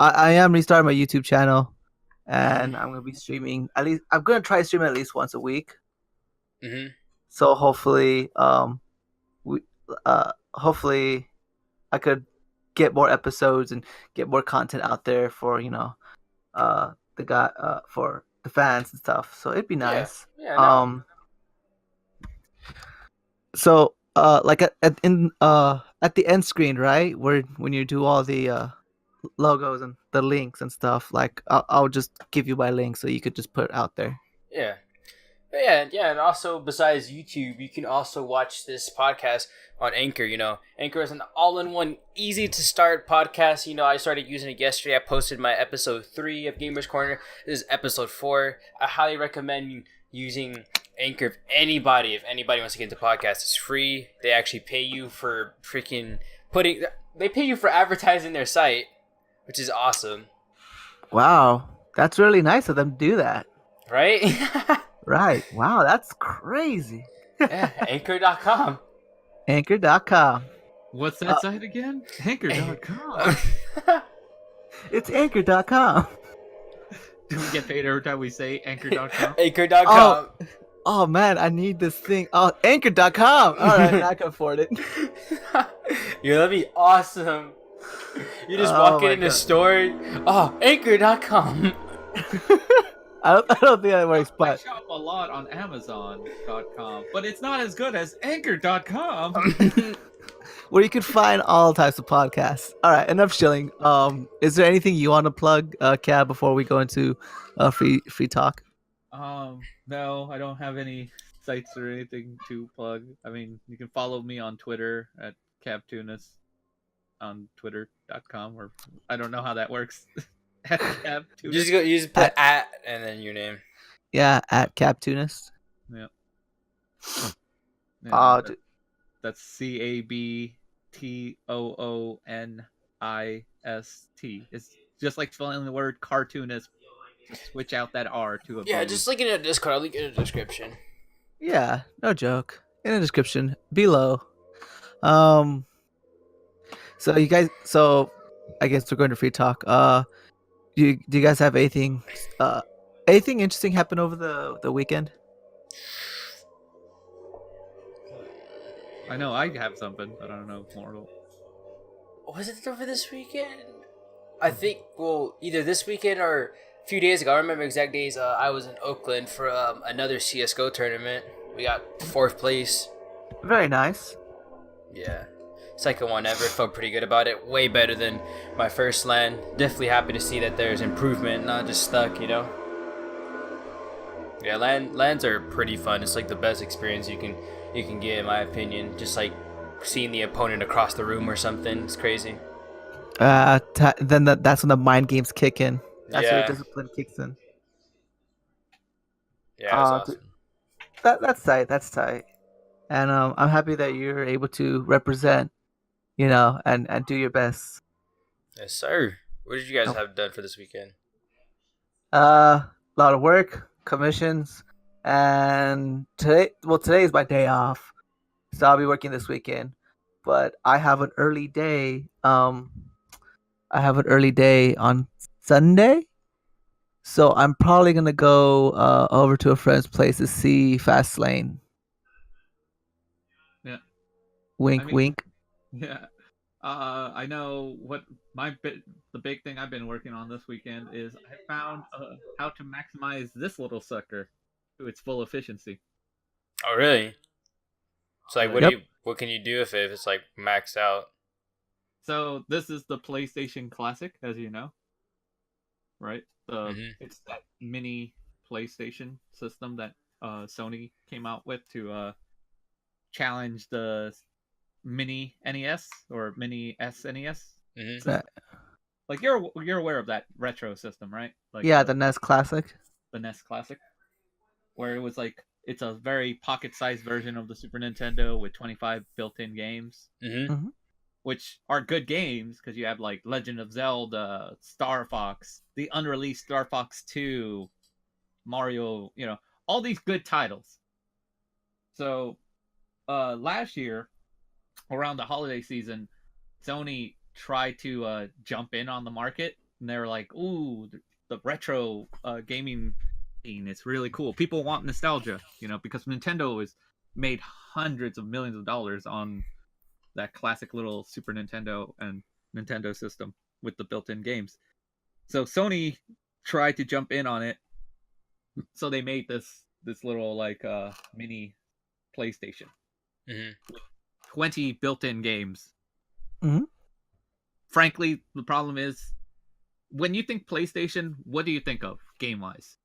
I am restarting my YouTube channel, and I'm gonna be streaming at least. I'm gonna try streaming at least once a week. Mm-hmm. So we hopefully I could get more episodes and get more content out there for for the fans and stuff. So it'd be nice. Yeah, no. So like at the end screen, right, where when you do all the logos and the links and stuff, like I'll just give you my link so you could just put it out there. Yeah. But yeah, and also besides YouTube, you can also watch this podcast on Anchor. Anchor is an all-in-one, easy-to-start podcast. I started using it yesterday. I posted my episode 3 of Gamers Corner. This is episode 4. I highly recommend using Anchor if anybody wants to get into podcasts. It's free. They actually pay you for they pay you for advertising their site, which is awesome. Wow, that's really nice of them to do that. Right? Right. Wow, that's crazy. Yeah, Anchor.com. Anchor.com. What's that site again? Anchor.com. It's Anchor.com. Do we get paid every time we say Anchor.com? Anchor.com. Oh man, I need this thing. Oh, Anchor.com. All right, now I can afford it. Yeah, that'd be awesome. You just walk in the store. Oh, Anchor.com. I don't think that works, I but shop a lot on Amazon.com, but it's not as good as Anchor.com. where you can find all types of podcasts. All right, enough shilling. Is there anything you want to plug, Cab, before we go into free talk? No, I don't have any sites or anything to plug. I mean, you can follow me on Twitter at CabTunis on Twitter.com, or I don't know how that works. At CabTunis. You just put at and then your name. Yeah, at CabTunis. Yeah. That's CABTOONIST. It's just like spelling the word cartoonist. Switch out that R to a B. Yeah, just link it in the Discord. I'll link it in the description. Yeah, no joke. In the description below. So I guess we're going to free talk. Do you guys have anything interesting happen over the weekend? I know I have something, but I don't know if Mortal. Was it over this weekend? I think, either this weekend or a few days ago. I remember exact days. I was in Oakland for another CSGO tournament. We got 4th place. Very nice. Yeah. Second one ever. Felt pretty good about it. Way better than my first LAN. Definitely happy to see that there's improvement, not just stuck, Yeah, LANs are pretty fun. It's like the best experience you can get, in my opinion. Just like seeing the opponent across the room or something. It's crazy. Then that's when the mind games kick in. That's Yeah. where discipline kicks in. Yeah, it was awesome. That's tight. That's tight. And I'm happy that you're able to represent, and do your best. Yes, sir. What did you guys have done for this weekend? A lot of work, commissions, and today is my day off, so I'll be working this weekend. But I have an early day. I have an early day on Sunday, so I'm probably gonna go over to a friend's place to see Fastlane. Yeah. Wink, wink. Yeah. I know what the big thing I've been working on this weekend is I found how to maximize this little sucker to its full efficiency. Oh, really? So like, Like, what can you do with it if it's like maxed out? so this is the PlayStation Classic, as you know, right? Mm-hmm. It's that mini PlayStation system that Sony came out with to challenge the mini NES or mini SNES. Mm-hmm. Right. Like you're aware of that retro system, right? Like Yeah, the NES Classic. the NES Classic, where it was like it's a very pocket-sized version of the Super Nintendo with 25 built-in games, Mm-hmm. Mm-hmm. which are good games because you have like Legend of Zelda, Star Fox, the unreleased Star Fox 2, Mario, all these good titles. So, last year around the holiday season, Sony tried to jump in on the market, and they were like, "Ooh, the retro gaming scene is really cool. People want nostalgia, because Nintendo has made hundreds of millions of dollars on that classic little Super Nintendo and Nintendo system with the built-in games." So Sony tried to jump in on it, so they made this little like mini PlayStation, Mm-hmm. 20 built-in games. Mm-hmm. Frankly, the problem is when you think PlayStation, what do you think of game-wise?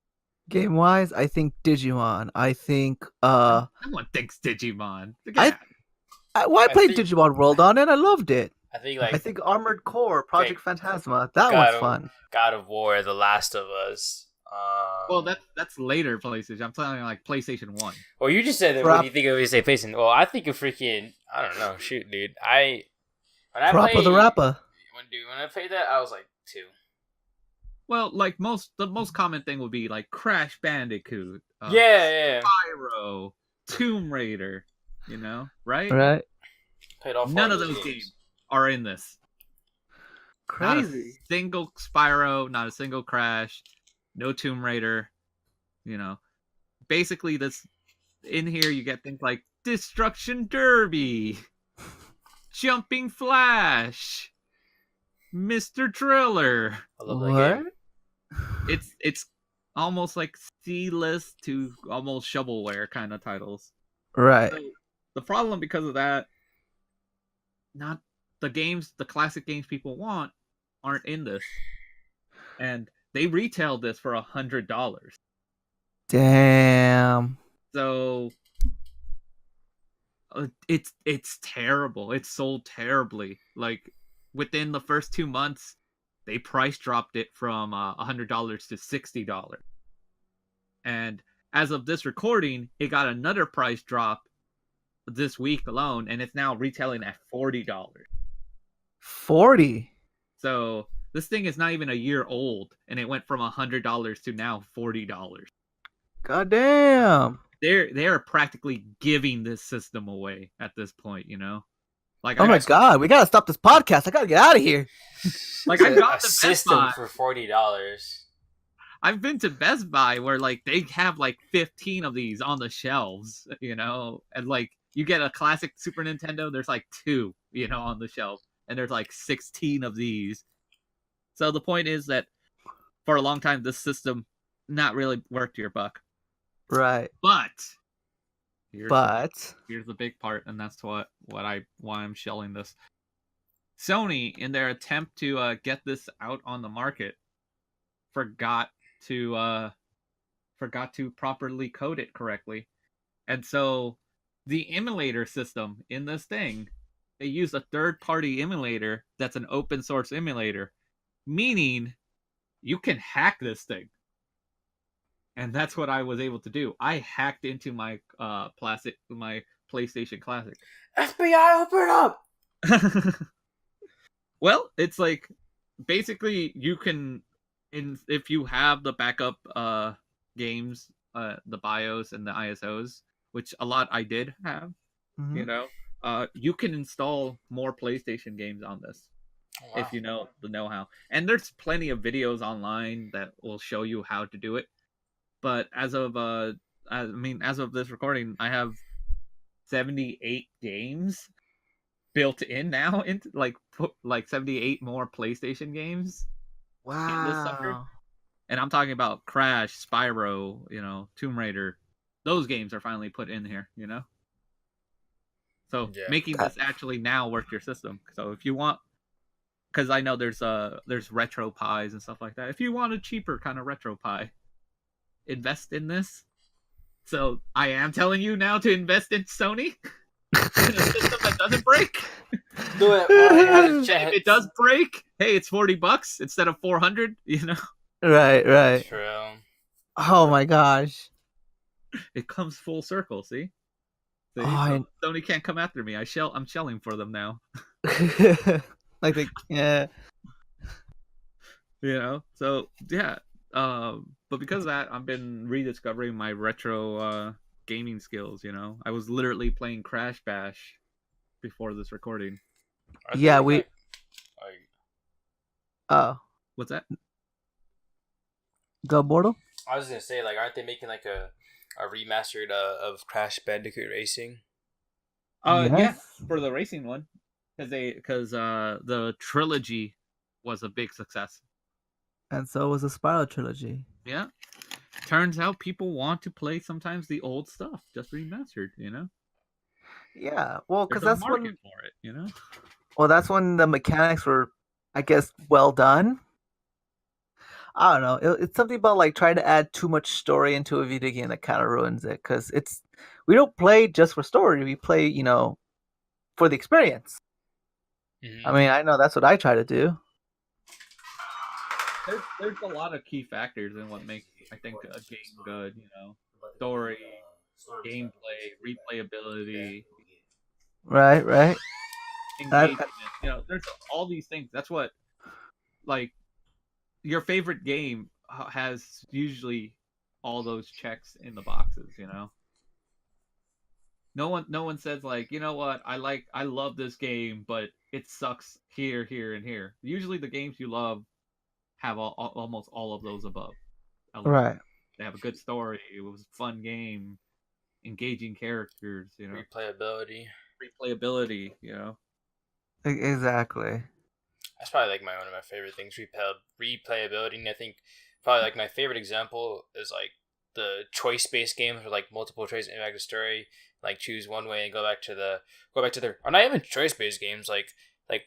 Game wise, I think Digimon. I think No one thinks Digimon. I well, I I played think Digimon World on it. I loved it. I think I like think Armored Core, Project Phantasma, that God one's of fun. God of War, The Last of Us. Well, that's later PlayStation. I'm telling you, like PlayStation 1. Well, you just said that. What do you think of when you say PlayStation? Well, I think of freaking. I don't know. Shoot, dude. When I Proper the played Rapper. when I played that, I was like 2. Well, like the most common thing would be like Crash Bandicoot, Yeah. Spyro, Tomb Raider, right? Right? Played all 4 None of of those those games. games are in this. Not a Crazy. single Spyro, not a single Crash, no Tomb Raider. Basically, this in here you get things like Destruction Derby, Jumping Flash, Mr. Driller. I love that What? game. It's almost like C-list to almost shovelware kind of titles. Right. So the problem because of that, not the classic games people want aren't in this, and they retailed this for $100. Damn. So it's terrible. It's sold terribly. Like within the first 2 months, they price dropped it from $100 to $60. And as of this recording, it got another price drop this week alone, and it's now retailing at $40. 40. So this thing is not even a year old, and it went from $100 to now $40. God damn. They're practically giving this system away at this point, Like Oh my god, we gotta stop this podcast. I gotta get out of here. Like I got a the Best system Buy. for $40. I've been to Best Buy where like they have like 15 of these on the shelves, and like you get a classic Super Nintendo, there's like 2, on the shelf, and there's like 16 of these. So the point is that for a long time this system not really worth your buck. Right. But here's But the big part, and that's why I'm shelling this. Sony, in their attempt to get this out on the market, forgot to properly code it correctly, and so the emulator system in this thing, they use a third-party emulator that's an open source emulator, meaning you can hack this thing. And that's what I was able to do. I hacked into my PlayStation Classic. FBI, open up! Well, it's like basically you can, if you have the backup games, the BIOS and the ISOs, which a lot I did have, you can install more PlayStation games on this. Wow. If you know the know-how. And there's plenty of videos online that will show you how to do it. But as of this recording, I have 78 games built in now into like put like 78 more PlayStation games in this sucker. Wow. And I'm talking about Crash, Spyro, Tomb Raider. Those games are finally put in here. So Yeah. making That, this actually now work your system. So if you want, because I know there's retro pies and stuff like that. If you want a cheaper kind of retro pie, invest in this. So I am telling you now to invest in Sony in a system that doesn't break. Do it while it has a If chance. it does break, hey, it's $40 instead of 400. right, right. True. Oh my gosh. It comes full circle. See, Oh, so Sony can't come after me. I'm shelling for them now. like yeah. So yeah. But because of that, I've been rediscovering my retro gaming skills. I was literally playing Crash Bash before this recording. Yeah, we. Oh, What's that? Go Mortal. I was gonna say, like, aren't they making like a remastered of Crash Bandicoot Racing? Yes. Yeah, for the racing one, because the trilogy was a big success. And so was the Spiral trilogy. Yeah, turns out people want to play sometimes the old stuff just remastered. Yeah, well, because There's a that's market when. for it. Well, that's when the mechanics were, I guess, well done. I don't know. It's something about like trying to add too much story into a video game that kind of ruins it. Because we don't play just for story. We play, for the experience. Mm-hmm. I mean, I know that's what I try to do. There's a lot of key factors in what makes, I think, a game good. Story, gameplay, replayability, Right, right. engagement. There's all these things. That's what, like, your favorite game has usually all those checks in the boxes. No one says like, you know what, I love this game, but it sucks here, here, and here. Usually, the games you love have almost all of those above. Right. They have a good story. It was a fun game, engaging characters. Replayability. Exactly. That's probably like one of my favorite things. Replayability, and I think probably like my favorite example is like the choice-based games with like multiple choice impact the story. Like choose one way and go back to the or not even choice-based games. Like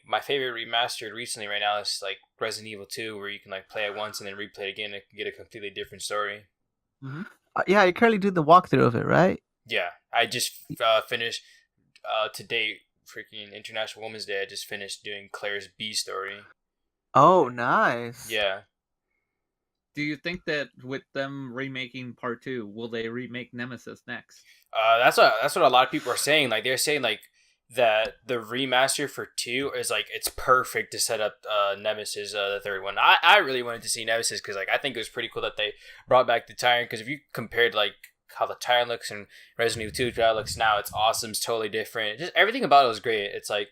my favorite remastered recently right now is like Resident Evil 2, where you can like play it once and then replay it again and get a completely different story. Mm-hmm. Yeah, you currently do the walkthrough of it, right? Yeah, I just finished today. Freaking International Women's Day, I just finished doing Claire's B story. Oh, nice. Yeah. Do you think that with them remaking Part 2, will they remake Nemesis next? That's what a lot of people are saying. Like they're saying like that the remaster for 2 is like it's perfect to set up Nemesis, the third one. I really wanted to see Nemesis because like I think it was pretty cool that they brought back the Tyrant, because if you compared like how the Tyrant looks and Resident Evil 2 looks now, it's awesome. It's totally different. Just everything about it was great. It's like,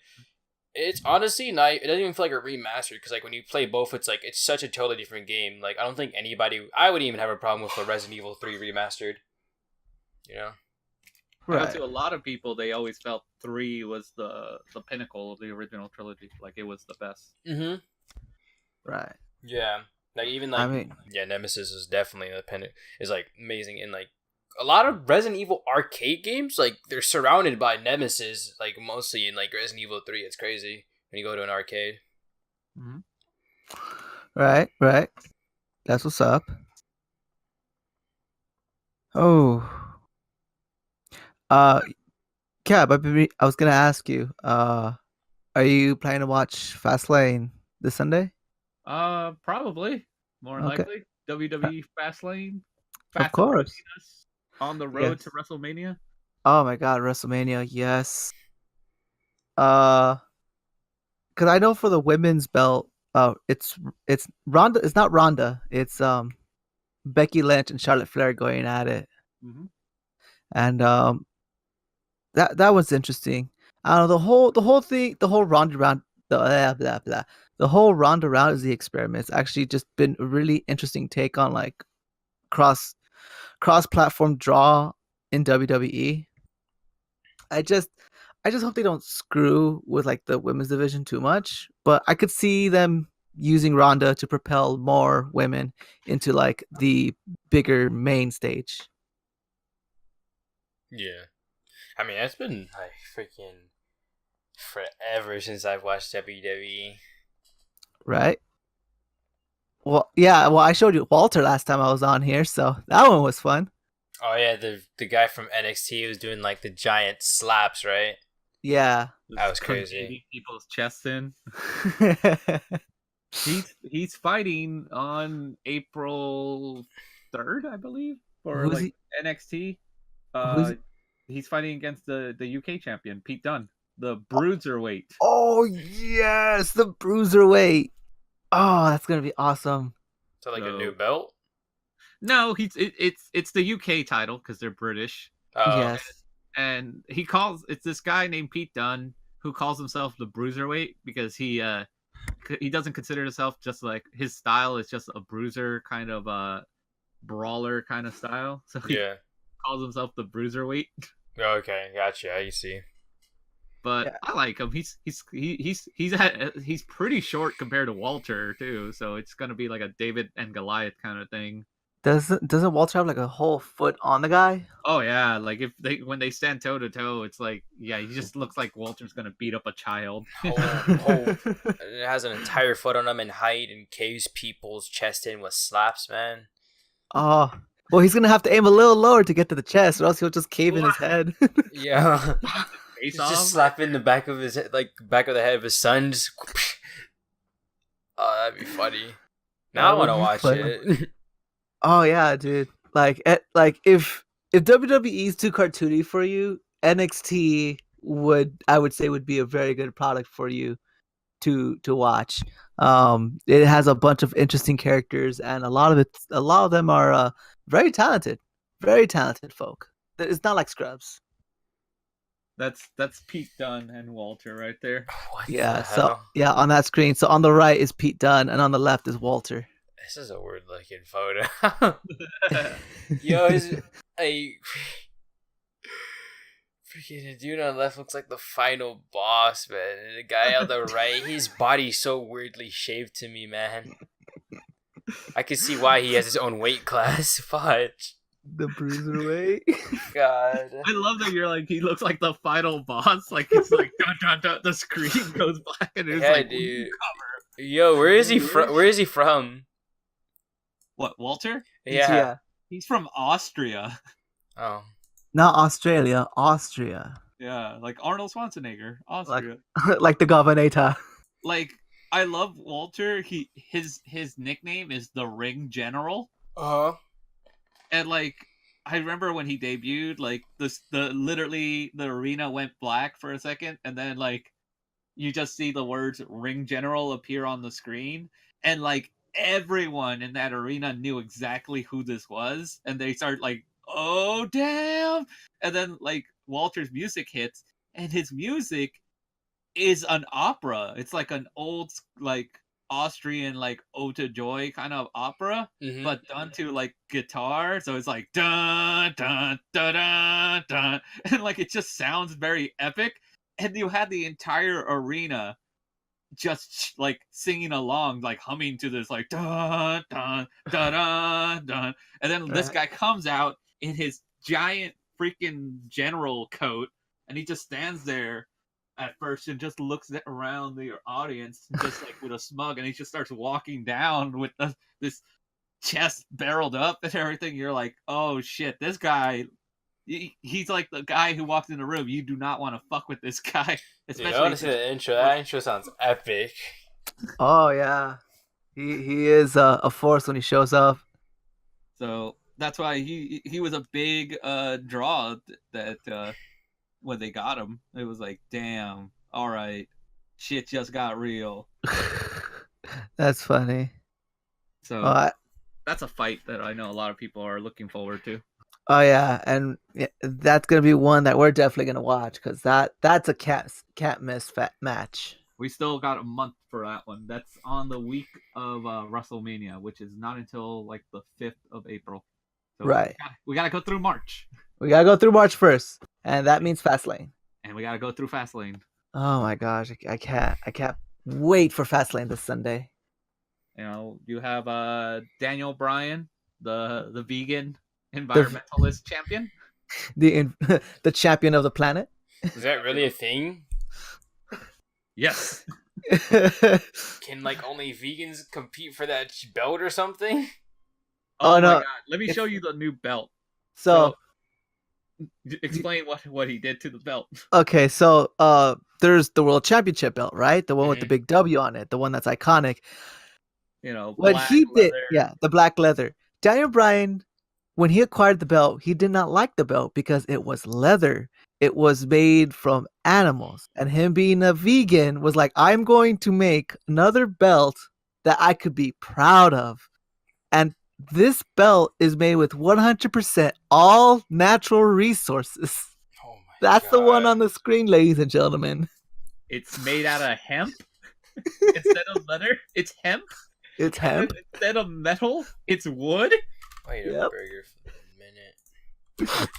it's honestly not. It doesn't even feel like a remaster, because like when you play both, it's like it's such a totally different game. Like I don't think I wouldn't even have a problem with the Resident Evil 3 remastered. Right. To a lot of people, they always felt 3 was the pinnacle of the original trilogy. Like it was the best. Mm-hmm. Right. Yeah. Like even like, I mean, yeah, Nemesis is definitely a pinnacle. Is like amazing, and like a lot of Resident Evil arcade games, like they're surrounded by Nemesis, like mostly in like Resident Evil 3. It's crazy when you go to an arcade. Mm-hmm. Right. That's what's up. Oh. Cab, I was gonna ask you, are you planning to watch Fastlane this Sunday? Probably. More likely. WWE Fastlane. Of course. On the road to WrestleMania. Oh my God, WrestleMania, yes. Because I know for the women's belt, it's Ronda. It's not Ronda. It's Becky Lynch and Charlotte Flair going at it. Mm-hmm. And that was interesting. I don't know, the whole thing, the whole Ronda round, the blah blah blah. The whole Ronda Rousey experiment. It's actually just been a really interesting take on like cross platform draw in WWE. I I just hope they don't screw with like the women's division too much. But I could see them using Ronda to propel more women into like the bigger main stage. Yeah. I mean, it's been like freaking forever since I've watched WWE. Right? Well, yeah. Well, I showed you Walter last time I was on here, so that one was fun. Oh yeah, the guy from NXT was doing like the giant slaps, right? Yeah. That was Just crazy. beating people's chests in. He's fighting on April 3rd, I believe, for Who's like he? NXT. Who's? He's fighting against the UK champion Pete Dunne, the bruiserweight. Oh yes, the bruiserweight. Oh, that's gonna be awesome. So like a So- new belt. No, it's the UK title because they're British, Oh, Yes. and it's this guy named Pete Dunne who calls himself the bruiserweight because he doesn't consider himself just like his style is just a bruiser kind of brawler kind of style, so he yeah. calls himself the bruiserweight. Okay, gotcha. I see. But Yeah. I like him. He's pretty short compared to Walter too, so it's gonna be like a David and Goliath kind of thing. Doesn't Walter have like a whole foot on the guy? Oh yeah, like when they stand toe to toe, it's like yeah, he just looks like Walter's gonna beat up a child. It has an entire foot on him in height and caves people's chest in with slaps, man. Oh, well, he's gonna have to aim a little lower to get to the chest, or else he'll just cave in his head. Yeah. Face He's off. just slapping the back of his head, like back of the head of his son. Just... Oh, that'd be funny. Now I That would want be to watch funny. it. Oh yeah, dude. Like if WWE is too cartoony for you, NXT I would say would be a very good product for you to watch. It has a bunch of interesting characters, and a lot of them are very talented folk. It's not like Scrubs. That's Pete Dunne and Walter right there. What Yeah. the So hell? yeah, on that screen. So on the right is Pete Dunne, and on the left is Walter. This is a weird looking photo. Yo, is a freaking dude on the left looks like the final boss, man. And the guy on the right, his body's so weirdly shaved to me, man. I can see why he has his own weight class. Fudge. The bruiserweight. God. I love that you're like he looks like the final boss. Like it's like dun, dun, dun, the screen goes black and it's Yeah, like dude. Yo, where is he from? Where is he from? what Walter? Yeah. He's from Austria. Oh. Not Australia, Austria. Yeah, like Arnold Schwarzenegger, Austria. Like the governor. Like I love Walter. His nickname is the Ring General. Uh-huh. And like I remember when he debuted, like literally the arena went black for a second, and then like you just see the words Ring General appear on the screen, and like everyone in that arena knew exactly who this was, and they start like, oh damn, and then like Walter's music hits, and his music is an opera. It's like an old like Austrian like Ode to Joy kind of opera, Mhm. but done to like guitar. So it's like dun dun dun dun dun, and like it just sounds very epic. And you had the entire arena just like singing along, like humming to this like dun dun dun dun dun. And then this guy comes out in his giant freaking general coat, and he just stands there at first and just looks around the audience just like with a smug, and he just starts walking down with this chest barreled up and everything. You're like, oh shit, this guy, he's like the guy who walked in the room. You do not want to fuck with this guy, Dude, I especially want to see the intro. That intro sounds epic. Oh yeah, he is a force when he shows up. so that's why he was a big draw that when they got him, it was like, damn, all right, shit just got real. That's funny. So Oh, that's a fight that I know a lot of people are looking forward to. oh yeah, and that's gonna be one that we're definitely gonna watch because that's a can't miss match. We still got a month for that one. That's on the week of WrestleMania, which is not until like the 5th of April. So Right. we gotta go through March. We gotta go through March 1st, and that means Fastlane. and we gotta go through Fastlane. Oh my gosh, I can't wait for Fastlane this Sunday. You know, you have Daniel Bryan, the vegan The environmentalist champion. the the champion of the planet. Is that really a thing? Yes. Can like only vegans compete for that belt or something? Oh, Oh my no. god! Let me show you the new belt. So Explain what he did to the belt. okay, so there's the world championship belt, right? The one with the Mhm. big W on it, the one that's iconic. You know, What black he did, leather. yeah, the black leather. Daniel Bryan, when he acquired the belt, he did not like the belt because it was leather. It was made from animals. And him being a vegan was like, I'm going to make another belt that I could be proud of. And this belt is made with 100% all natural resources. Oh my That's the one God. on the screen, ladies and gentlemen. It's made out of hemp instead of leather. It's hemp. It's And hemp. then instead of metal, it's wood. Wait a Yep. burger for a minute.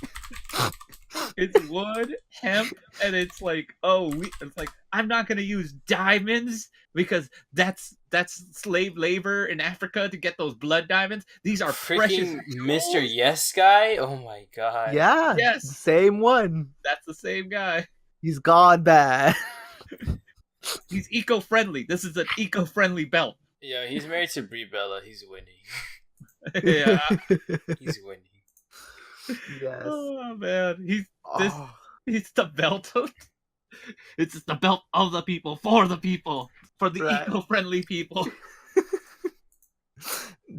It's wood, hemp, and it's like, it's like I'm not gonna use diamonds because that's slave labor in Africa to get those blood diamonds. These are precious Freaking Mr. jewels. Yes Guy? Oh my God. Yeah, Yes. the same one. That's the same guy. He's gone bad. He's eco-friendly. This is an eco-friendly belt. Yeah, he's married to Brie Bella. He's winning. Yeah. He's winning. Yes. Oh man, he's Oh, the belt. It's the belt of the people, for the people, for the Right. eco-friendly people.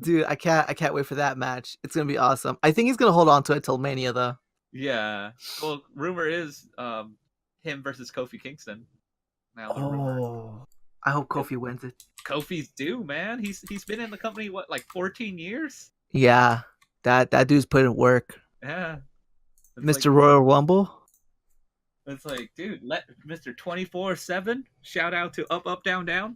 dude, I can't wait for that match. It's gonna be awesome. I think he's gonna hold on to it till Mania though. Yeah. Well, rumor is him versus Kofi Kingston. Now the rumor. Oh, I hope Kofi wins it. Kofi's due, man. He's been in the company what, like 14 years? Yeah, that dude's put in work. Yeah. It's Mr. like, Royal Rumble. it's like, dude, let Mr. 24/7 shout out to Up Up Down Down.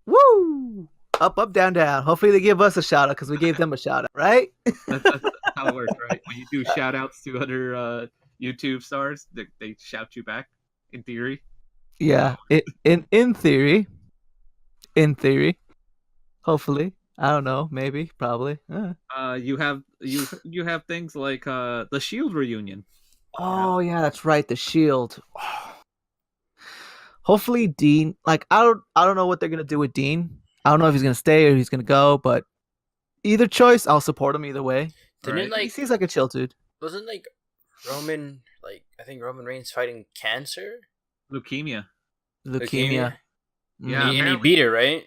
Woo! Up, up, down, down. Hopefully they give us a shout out because we gave them a shout out, right? That's how it works, right? When you do shout outs to other YouTube stars, they shout you back in theory. Yeah. In theory. In theory. Hopefully. I don't know. Maybe. Probably. You have things like the Shield reunion. Oh yeah, that's right. The Shield. Hopefully Dean. Like I don't know what they're gonna do with Dean. I don't know if he's gonna stay or he's gonna go, but either choice, I'll support him either way. Didn't Right. He like seems like a chill dude. wasn't like Roman I think Roman Reigns fighting cancer? Leukemia. Leukemia. Yeah, and he apparently- beat it, right?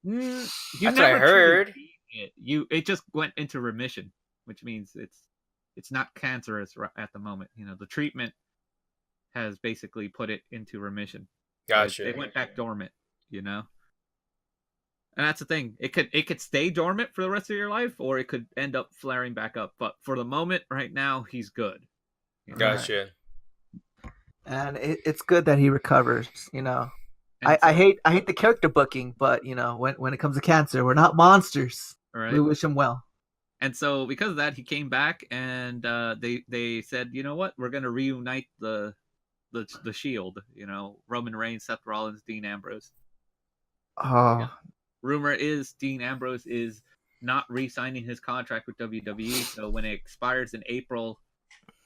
You That's what I never truly heard. beat it just went into remission, which means it's not cancerous at the moment. You know, the treatment has basically put it into remission. So Gotcha. it went back dormant, you know. And that's the thing. It could stay dormant for the rest of your life, or it could end up flaring back up. But for the moment, right now, he's good. You know? Gotcha. And it's good that he recovers, you know. And I so- hate the character booking, but you know, when it comes to cancer, we're not monsters. right? We wish him well. And so because of that, he came back, and they said, you know what, we're gonna reunite the Shield. You know, Roman Reigns, Seth Rollins, Dean Ambrose. Oh, Rumor is Dean Ambrose is not re-signing his contract with WWE, so when it expires in April,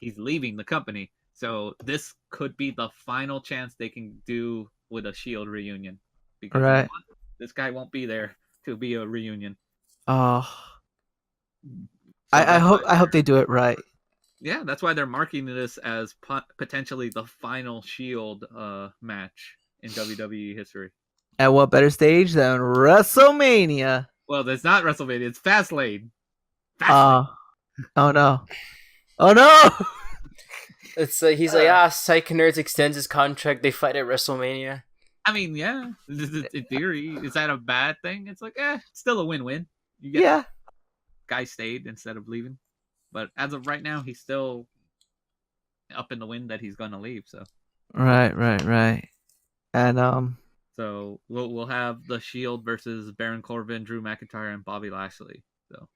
he's leaving the company. So this could be the final chance they can do with a Shield reunion, because you know Right. what? This guy won't be there to be a reunion. oh. So I that's hope why- I hope they do it right. Yeah, that's why they're marketing this as potentially the final Shield match in WWE history. At what better stage than WrestleMania? Well, that's not WrestleMania; it's Fastlane. Fastlane. Oh no. Oh no. It's like he's like, Psych Nerds extends his contract. They fight at WrestleMania. I mean, yeah, in theory, is that a bad thing? It's like, it's still a win-win. You get Yeah. guy stayed instead of leaving, but as of right now, he's still up in the wind that he's gonna leave. So Right. And so we'll have the Shield versus Baron Corbin, Drew McIntyre, and Bobby Lashley. So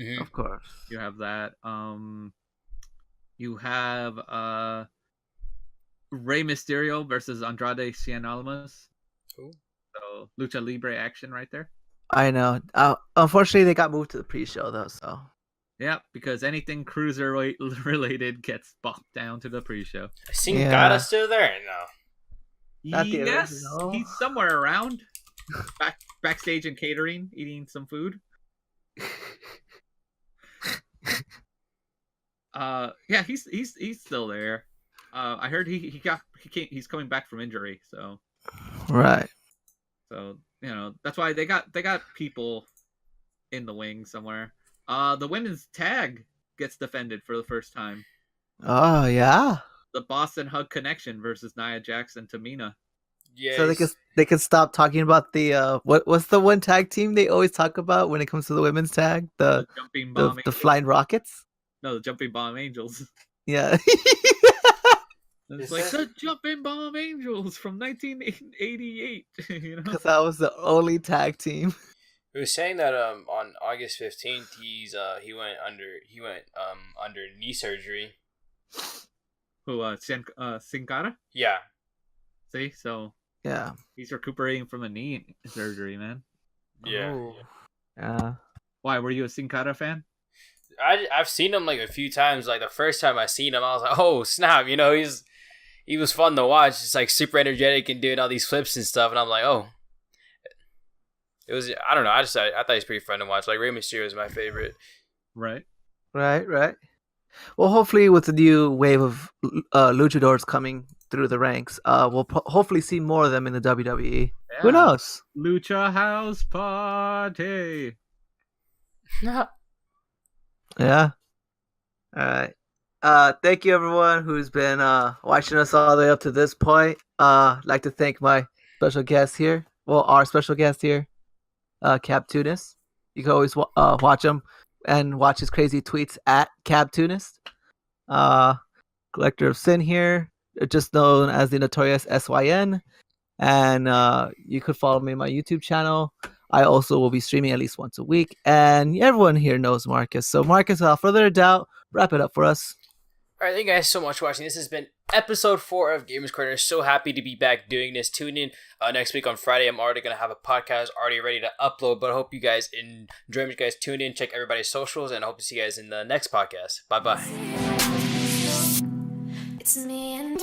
Mhm. of course. you have that. You have Rey Mysterio versus Andrade Cien Almas. Ooh. So Lucha Libre action right there. I know. Unfortunately, they got moved to the pre-show though. So Yeah, because anything cruiserweight related gets bumped down to the pre-show. Sin Yeah. Cara's still there? No. Not the Yes, original. he's somewhere around, backstage and catering, eating some food. Yeah, he's still there. I heard he's coming back from injury, so right. that's why they got people in the wing somewhere. The women's tag gets defended for the first time. Oh yeah. The Boston Hug Connection versus Nia Jax and Tamina. Yeah. So they can stop talking about the what's the one tag team they always talk about when it comes to the women's tag? The Jumping Bomb The Angels. Flying Rockets? No, the Jumping Bomb Angels. Yeah. It's Is like that- the Jumping Bomb Angels from 1988. Because that was the only tag team. He was saying that on August 15th he went under knee surgery. Who Sin Cara? Yeah. See, so Yeah. he's recuperating from a knee surgery, man. Yeah. Oh. Yeah. Why were you a Sin Cara fan? I've seen him like a few times. Like the first time I seen him, I was like, oh snap! You know, he was fun to watch. Just like super energetic and doing all these flips and stuff. And I'm like, oh, it was. I don't know. I thought he was pretty fun to watch. Like Rey Mysterio is my favorite. Right. Right. Well, hopefully with the new wave of luchadors coming through the ranks, we'll hopefully see more of them in the WWE. Who knows? Lucha House Party. Yeah. All right. Thank you everyone who's been watching us all the way up to this point. I'd like to thank my special guest here. Well, our special guest here, Cab Tunis. You can always watch him and watch his crazy tweets at Cab Tunis. Collector of Sin here, just known as the Notorious SYN. And you could follow me on my YouTube channel. I also will be streaming at least once a week. And everyone here knows Marcus. So Marcus, without further doubt, wrap it up for us. All right, thank you guys so much for watching. This has been episode 4 of Gamers Corner. So happy to be back doing this. Tune in next week on Friday. I'm already going to have a podcast already ready to upload. But I hope you guys enjoy. You guys tune in, check everybody's socials, and I hope to see you guys in the next podcast. Bye-bye. It's me and